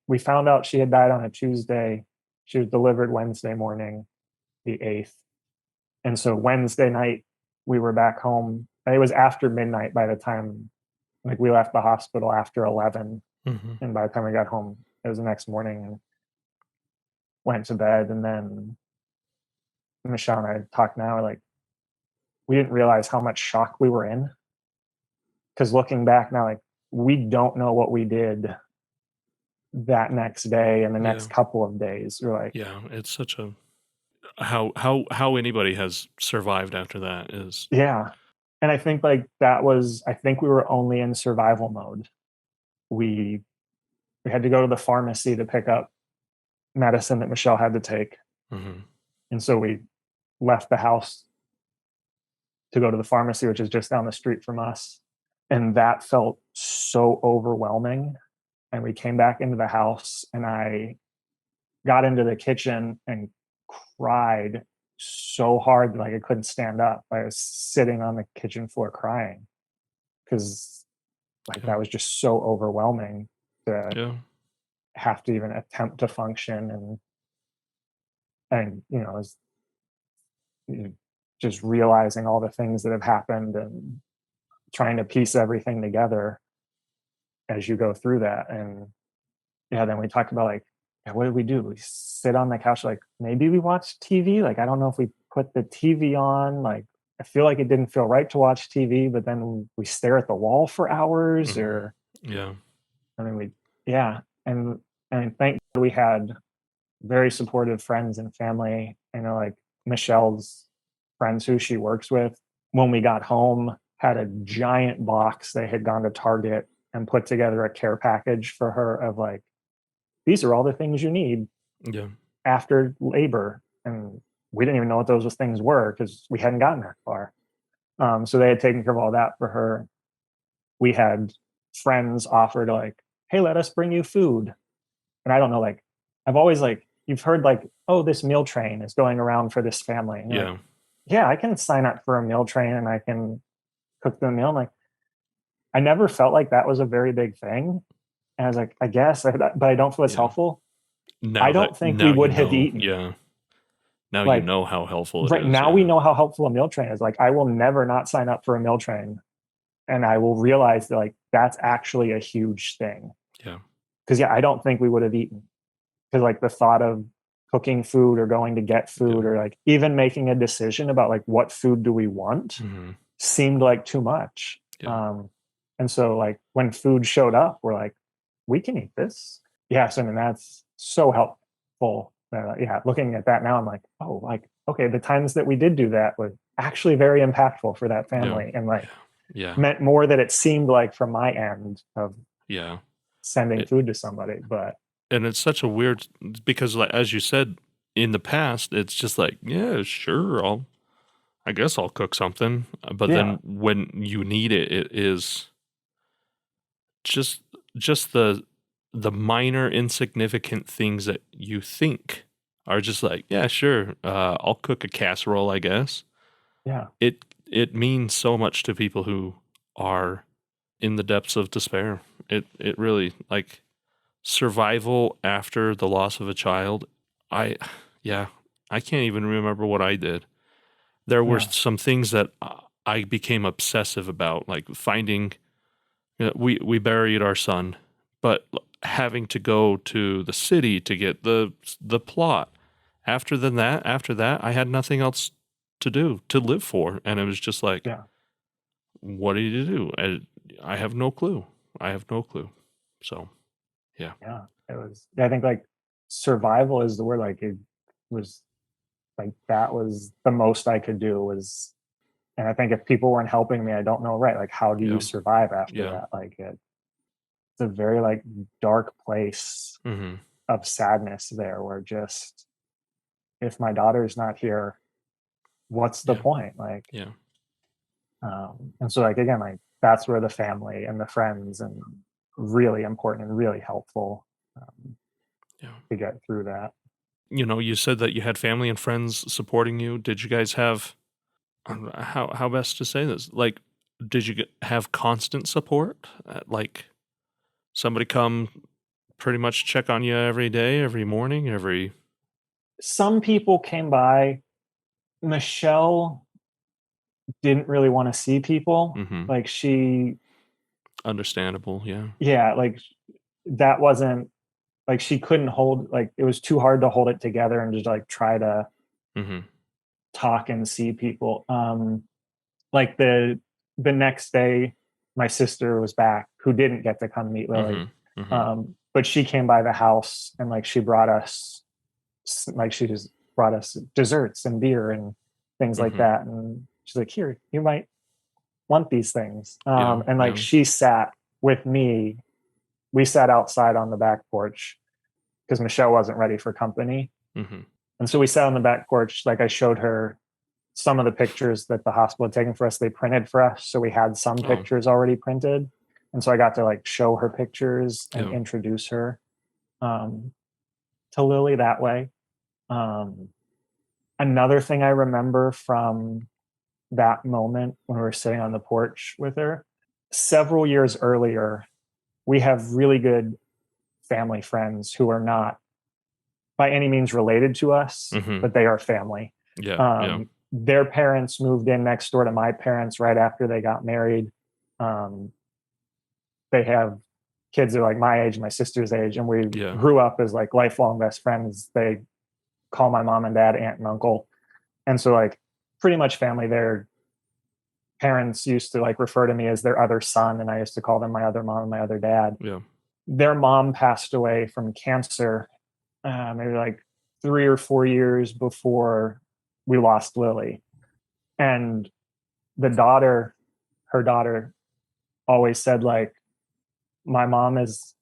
we found out she had died on a Tuesday. She was delivered Wednesday morning, the 8th. And so Wednesday night we were back home. And it was after midnight by the time, like, we left the hospital after 11. Mm-hmm. And by the time we got home, it was the next morning, and went to bed. And then Michelle and I talked now, like, we didn't realize how much shock we were in. Because looking back now, like, we don't know what we did that next day and the next couple of days. We're like, yeah, it's such a how anybody has survived after that is yeah. And I think like I think we were only in survival mode. We had to go to the pharmacy to pick up medicine that Michelle had to take. Mm-hmm. And so we left the house to go to the pharmacy, which is just down the street from us. And that felt so overwhelming. And we came back into the house, and I got into the kitchen and cried so hard that, like, I couldn't stand up. I was sitting on the kitchen floor crying because, like, that was just so overwhelming to have to even attempt to function. And just realizing all the things that have happened and trying to piece everything together as you go through that. And yeah, then we talked about, like, what did we do? We sit on the couch, like, maybe we watch TV. Like, I don't know if we put the TV on. Like, I feel like it didn't feel right to watch TV, but then we stare at the wall for hours. Mm-hmm. Or yeah. I mean, and thank God we had very supportive friends and family. Like Michelle's friends who she works with, when we got home, had a giant box. They had gone to Target and put together a care package for her of, like, these are all the things you need after labor. And we didn't even know what those things were because we hadn't gotten that far. So they had taken care of all that for her. We had friends offer to, like, hey, let us bring you food. And I don't know, like, I've always, like, you've heard, like, oh, this meal train is going around for this family. And like, yeah, I can sign up for a meal train and I can cook them a meal. And, like, I never felt like that was a very big thing. And I was like, I guess, but I don't feel it's helpful. I don't think we would have eaten. Yeah. Now, like, you know how helpful it right, is. Now we know how helpful a meal train is. Like, I will never not sign up for a meal train. And I will realize that, like, that's actually a huge thing. Yeah. Because, I don't think we would have eaten. Because, like, the thought of cooking food or going to get food or, like, even making a decision about, like, what food do we want seemed like too much. And so, like, when food showed up, we're like, we can eat this. So I mean, that's so helpful. Looking at that now, I'm like, oh, like, okay, the times that we did do that were actually very impactful for that family. And, like, meant more that it seemed like from my end of sending food to somebody. And it's such a weird, because, like, as you said, in the past, it's just like, yeah, sure, I guess I'll cook something. But then when you need it, it is just the minor insignificant things that you think are just like, yeah, sure, I'll cook a casserole, I guess. It means so much to people who are in the depths of despair. It really, like, survival after the loss of a child. I can't even remember what I did. There were Yeah. some things that I became obsessive about, like finding. We buried our son, but having to go to the city to get the plot. After that, I had nothing else to do, to live for, and it was just like, Yeah. what do you do? I have no clue. I have no clue. So, yeah. Yeah. It was, I think like survival is the word. Like it was like, that was the most I could do was, and I think if people weren't helping me, I don't know, right. Like, how do Yeah. you survive after Yeah. that? Like it's a very like dark place Mm-hmm. of sadness there where just, if my daughter's not here, what's the Yeah. point? Like, Yeah. and so like, again, like that's where the family and the friends and really important and really helpful Yeah. to get through that. You said that you had family and friends supporting you. Did you guys have, how best to say this? Like, did you have constant support? Like, somebody come pretty much check on you every day, every morning, every. Some people came by. Michelle didn't really want to see people. Mm-hmm. Like she, Understandable, yeah. yeah, like that wasn't like, she couldn't hold, like it was too hard to hold it together and just like try to Mm-hmm. talk and see people. Like the next day, my sister was back, who didn't get to come meet Lily. Mm-hmm. Mm-hmm. But she came by the house and like she brought us, like she just brought us desserts and beer and things like Mm-hmm. that. And she's like, here, you might want these things. Yeah. And like Yeah. she sat with me. We sat outside on the back porch because Michelle wasn't ready for company. Mm-hmm. And so we sat on the back porch. Like I showed her some of the pictures that the hospital had taken for us. They printed for us. So we had some Oh. pictures already printed. And so I got to like show her pictures and Yeah. introduce her to Lily that way. Another thing I remember from that moment when we were sitting on the porch with her, several years earlier, we have really good family friends who are not by any means related to us, Mm-hmm. but they are family. Yeah. Yeah. Their parents moved in next door to my parents right after they got married. They have kids that are like my age, my sister's age, and we Yeah. grew up as like lifelong best friends. They call my mom and dad aunt and uncle. And so like pretty much family. Their parents used to like refer to me as their other son, and I used to call them my other mom and my other dad. Yeah. Their mom passed away from cancer maybe like 3 or 4 years before we lost Lily. And the daughter, her daughter, always said like, my mom is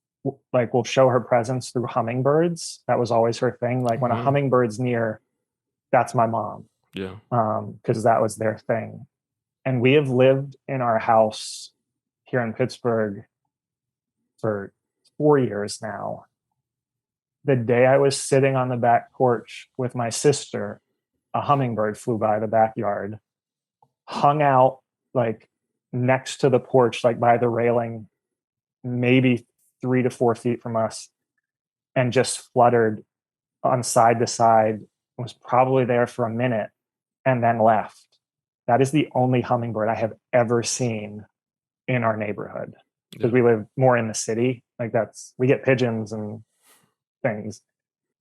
like, will show her presence through hummingbirds. That was always her thing. Like when a Wow. hummingbird's near, that's my mom. Yeah. Because that was their thing. And we have lived in our house here in Pittsburgh for 4 years now. The day I was sitting on the back porch with my sister, a hummingbird flew by the backyard, hung out like next to the porch, like by the railing, maybe 3 to 4 feet from us, and just fluttered on side to side, was probably there for a minute and then left. That is the only hummingbird I have ever seen in our neighborhood, because we live more in the city. Like we get pigeons and things,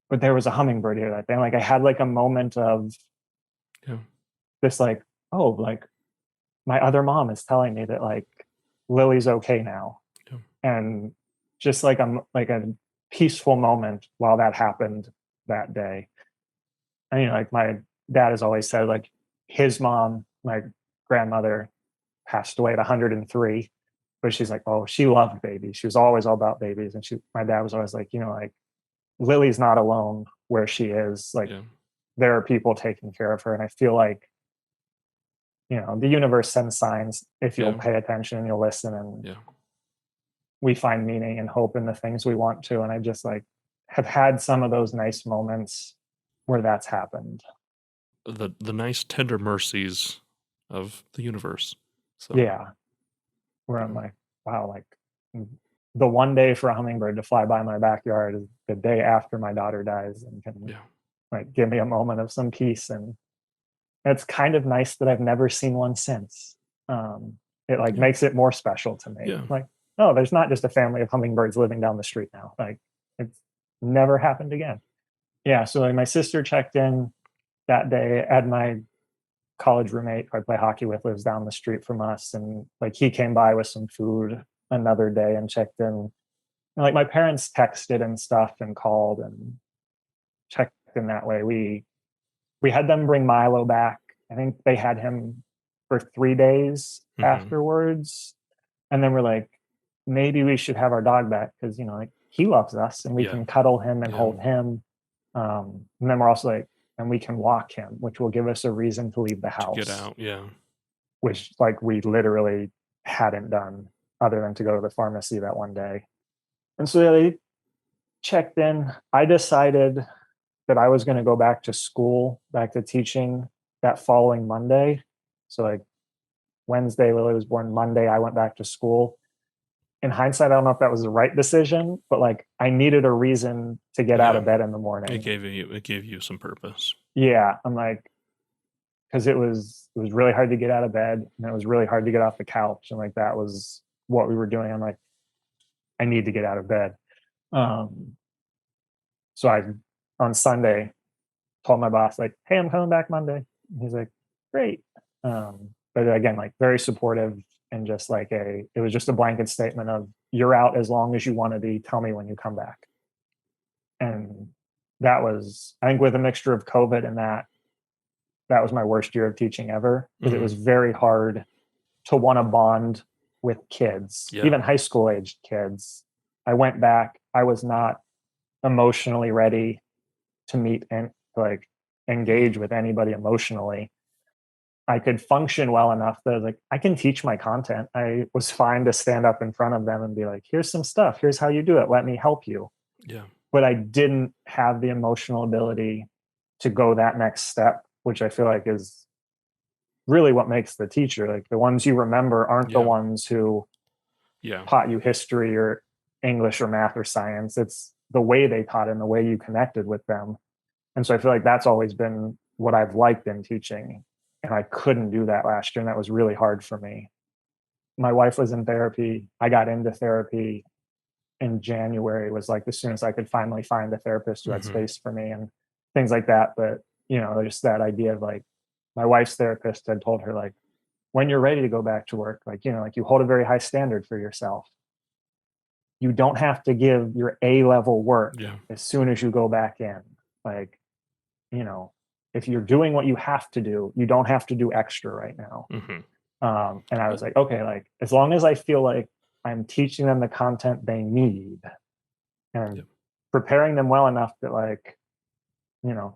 but there was a hummingbird here that day. Like I had like a moment of this, like, oh, like my other mom is telling me that like Lily's okay now. Yeah. And just like a peaceful moment while that happened that day. And you know, like my dad has always said, like his mom, my grandmother, passed away at 103, but she's like, oh, she loved babies. She was always all about babies. And my dad was always like, you know, like Lily's not alone where she is. Like there are people taking care of her. And I feel like, you know, the universe sends signs if you'll pay attention and you'll listen, and we find meaning and hope in the things we want to. And I just like have had some of those nice moments where that's happened. The nice tender mercies of the universe. So yeah. Where I'm like, wow, like the one day for a hummingbird to fly by my backyard is the day after my daughter dies and can like give me a moment of some peace. And it's kind of nice that I've never seen one since. It like makes it more special to me. Yeah. Like, oh, there's not just a family of hummingbirds living down the street now. Like, it's never happened again. Yeah. So like my sister checked in that day. At my college roommate who I play hockey with lives down the street from us, and like he came by with some food another day and checked in. And like my parents texted and stuff and called and checked in that way. We had them bring Milo back. I think they had him for 3 days afterwards. And then we're like, maybe we should have our dog back because, like he loves us and we can cuddle him and hold him. And then we're also like, and we can walk him, which will give us a reason to leave the house. Get out, Which like we literally hadn't done other than to go to the pharmacy that one day. And so they checked in. I decided that I was going to go back to school, back to teaching that following Monday. So like Wednesday, Lily was born. Monday, I went back to school. In hindsight, I don't know if that was the right decision, but like I needed a reason to get out of bed in the morning. It gave you some purpose. Yeah. I'm like, because it was really hard to get out of bed and it was really hard to get off the couch. And like that was what we were doing. I'm like, I need to get out of bed. So I on Sunday told my boss, like, hey, I'm coming back Monday. And he's like, great. But again, like very supportive and just like it was just a blanket statement of you're out as long as you want to be. Tell me when you come back. And that was, I think with a mixture of COVID and that was my worst year of teaching ever because it was very hard to want to bond with kids, even high school aged kids. I went back. I was not emotionally ready to meet and like engage with anybody emotionally. I could function well enough that like I can teach my content. I was fine to stand up in front of them and be like, here's some stuff. Here's how you do it. Let me help you. Yeah. But I didn't have the emotional ability to go that next step, which I feel like is really what makes the teacher. Like the ones you remember aren't the ones who taught you history or English or math or science. It's the way they taught and the way you connected with them. And so I feel like that's always been what I've liked in teaching. And I couldn't do that last year. And that was really hard for me. My wife was in therapy. I got into therapy in January. It was like as soon as I could finally find a therapist who had space for me and things like that. But, just that idea of like my wife's therapist had told her, like, when you're ready to go back to work, like, like you hold a very high standard for yourself. You don't have to give your A-level work as soon as you go back in. Like, if you're doing what you have to do, you don't have to do extra right now. And I was like, okay, like as long as I feel like I'm teaching them the content they need and preparing them well enough that like,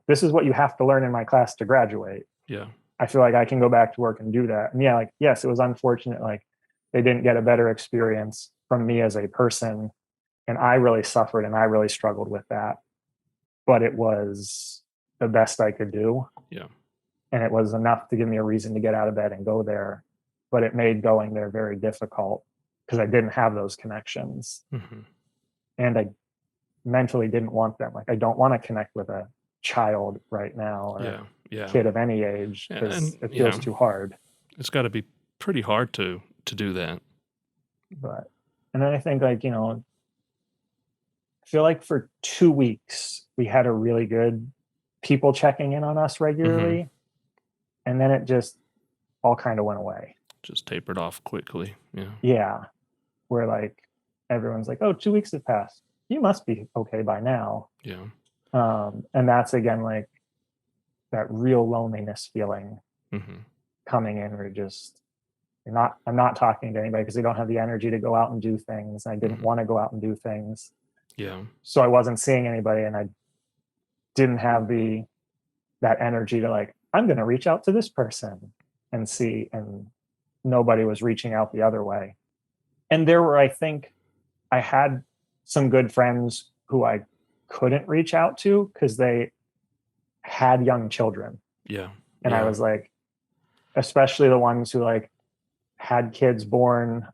this is what you have to learn in my class to graduate. Yeah. I feel like I can go back to work and do that. And like, yes, it was unfortunate. Like they didn't get a better experience from me as a person. And I really suffered and I really struggled with that. But it was the best I could do. Yeah. And it was enough to give me a reason to get out of bed and go there. But it made going there very difficult because I didn't have those connections. And I mentally didn't want them. Like I don't want to connect with a child right now or kid of any age because it feels too hard. It's got to be pretty hard to do that. But, and then I think like, I feel like for 2 weeks, we had a really good people checking in on us regularly. And then it just all kind of went away. Just tapered off quickly. Yeah. Yeah. Where like, everyone's like, oh, 2 weeks have passed. You must be okay by now. Yeah. And that's again, like that real loneliness feeling coming in where I'm not talking to anybody because they don't have the energy to go out and do things. I didn't want to go out and do things. Yeah. So I wasn't seeing anybody and I didn't have that energy to like, I'm going to reach out to this person and see, and nobody was reaching out the other way. And there were, I think I had some good friends who I couldn't reach out to because they had young children. Yeah. And I was like, especially the ones who like had kids born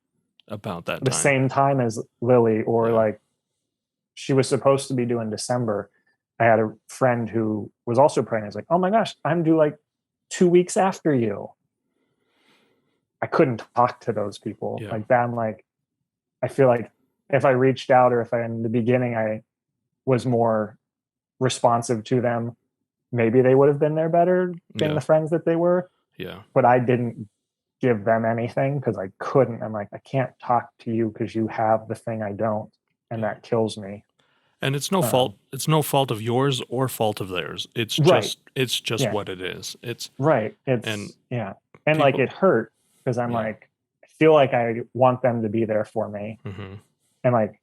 about that the same time as Lily, or like she was supposed to be due in December. I had a friend who was also pregnant. He's like, oh my gosh, I'm due like 2 weeks after you. I couldn't talk to those people like that. I'm like, I feel like if I reached out, or if I, in the beginning, I was more responsive to them, maybe they would have been there better, being the friends that they were. Yeah. But I didn't give them anything because I couldn't. I'm like, I can't talk to you because you have the thing I don't, and that kills me. And it's no fault. It's no fault of yours or fault of theirs. It's Right. just what it is. It's right. It's and and people, like it hurt because I'm like, I feel like I want them to be there for me, and like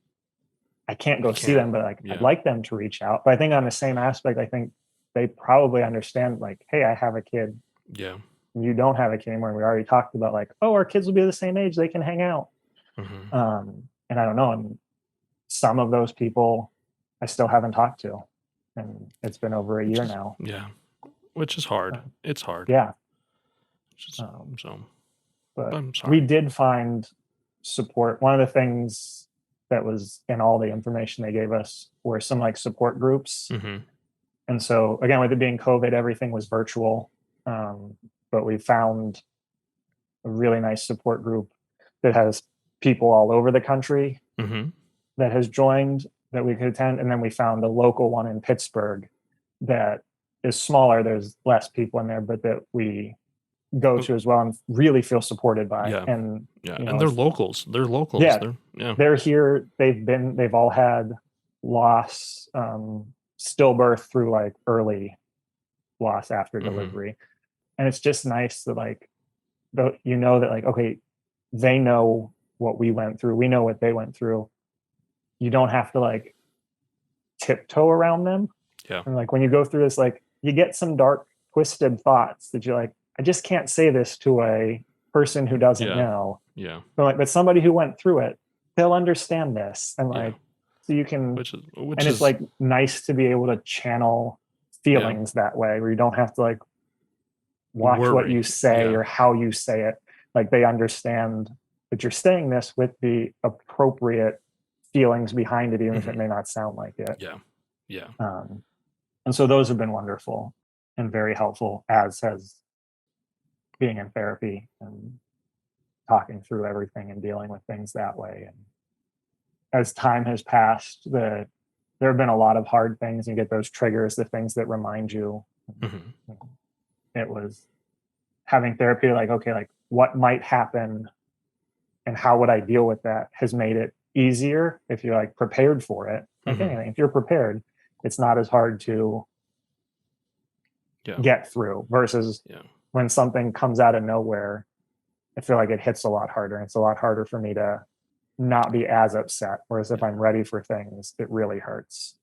I can't go see them, but like I'd like them to reach out. But I think on the same aspect, I think they probably understand like, hey, I have a kid. Yeah. You don't have a kid anymore. We already talked about like, oh, our kids will be the same age, they can hang out. And I don't know. And some of those people I still haven't talked to. And it's been over a year now. Yeah. Which is hard. It's hard. Yeah. But I'm sorry. we did find support. One of the things that was in all the information they gave us were some like support groups. And so again, with it being COVID, everything was virtual. But we found a really nice support group that has people all over the country that has joined that we could attend. And then we found a local one in Pittsburgh that is smaller. There's less people in there, but that we go to as well and really feel supported by. And and they're locals. They're locals. They're here. They've all had loss, stillbirth through like early loss after delivery. And it's just nice that like, that like, okay, they know what we went through. We know what they went through. You don't have to like tiptoe around them. And like when you go through this, like you get some dark, twisted thoughts that you're like, I just can't say this to a person who doesn't know. But somebody who went through it, they'll understand this. And like, so you can, and it's like nice to be able to channel feelings that way, where you don't have to like watch what you say or how you say it. Like they understand that you're saying this with the appropriate feelings behind it, even if it may not sound like it. And so those have been wonderful and very helpful, as has being in therapy and talking through everything and dealing with things that way. And as time has passed, there have been a lot of hard things, and you get those triggers, the things that remind you. It was having therapy, like, okay, like what might happen and how would I deal with that, has made it easier if you're like prepared for it. Like anything, if you're prepared, it's not as hard to get through versus when something comes out of nowhere. I feel like it hits a lot harder. And it's a lot harder for me to not be as upset. Whereas if I'm ready for things, it really hurts.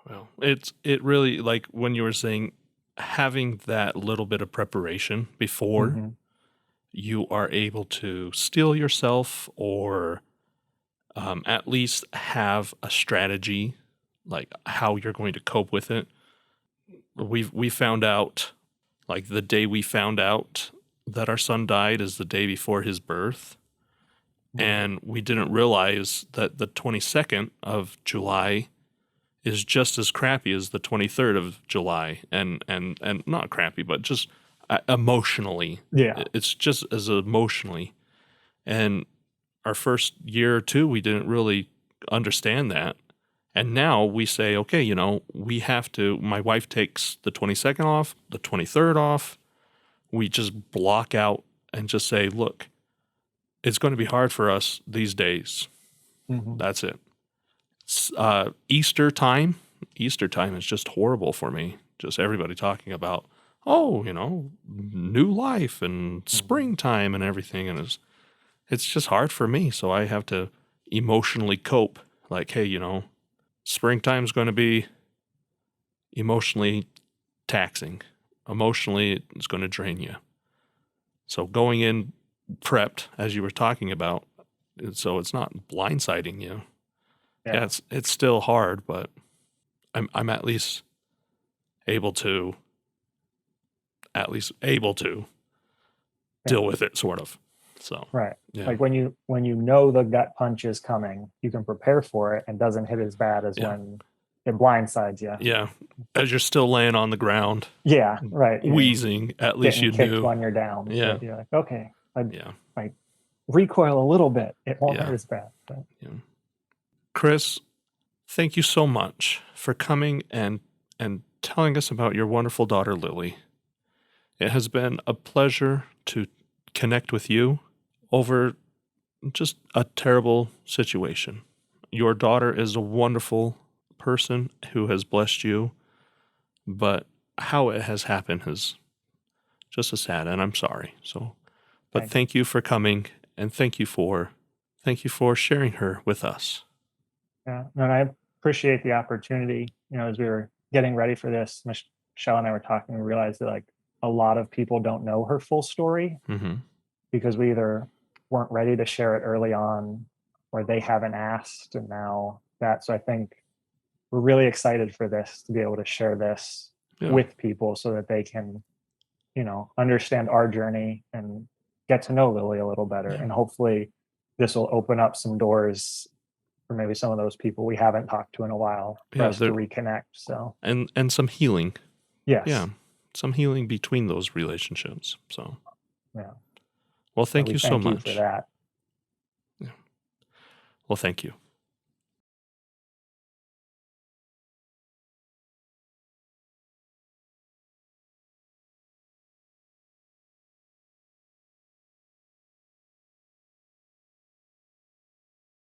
Well, it really, like when you were saying, having that little bit of preparation before you are able to steel yourself, or at least have a strategy, like how you're going to cope with it. We found out, like the day we found out that our son died is the day before his birth. And we didn't realize that the 22nd of July is just as crappy as the 23rd of July. And not crappy, but just emotionally. It's just as emotionally. And our first year or two, we didn't really understand that. And now we say, okay, we have to, my wife takes the 22nd off, the 23rd off. We just block out and just say, look, it's going to be hard for us these days. That's it. Easter time is just horrible for me. Just everybody talking about, new life and springtime and everything. And it's just hard for me. So I have to emotionally cope. Like, hey, springtime's going to be emotionally taxing. Emotionally, it's going to drain you. So going in prepped, as you were talking about, so it's not blindsiding you. Yeah, it's still hard, but I'm at least able to deal with it, sort of. So Right. yeah, Like when you know the gut punch is coming, you can prepare for it and doesn't hit as bad as Yeah. when it blindsides you. yeah. As you're still laying on the ground, Yeah, right. You're wheezing, at least getting you kicked knew. when you're down. Yeah. But you're like, okay, Yeah. I recoil a little bit. It won't Yeah. hurt as bad. But Yeah. Chris, thank you so much for coming and telling us about your wonderful daughter Lily. It has been a pleasure to connect with you over just a terrible situation. Your daughter is a wonderful person who has blessed you, but how it has happened is just a sad, and I'm sorry. So, but Thank thank you for coming, and thank you for sharing her with us. yeah, no, and I appreciate the opportunity. As we were getting ready for this, Michelle and I were talking, we realized that like a lot of people don't know her full story Mm-hmm. because we either weren't ready to share it early on or they haven't asked. And now that, so I think we're really excited for this to be able to share this Yeah. with people so that they can, understand our journey and get to know Lily a little better. Yeah. And hopefully this will open up some doors for maybe some of those people we haven't talked to in a while for Yeah, us to reconnect. So and some healing. yes. Yeah. Some healing between those relationships. So Yeah. well, So thank we you so thank you much. for that. Well, thank you.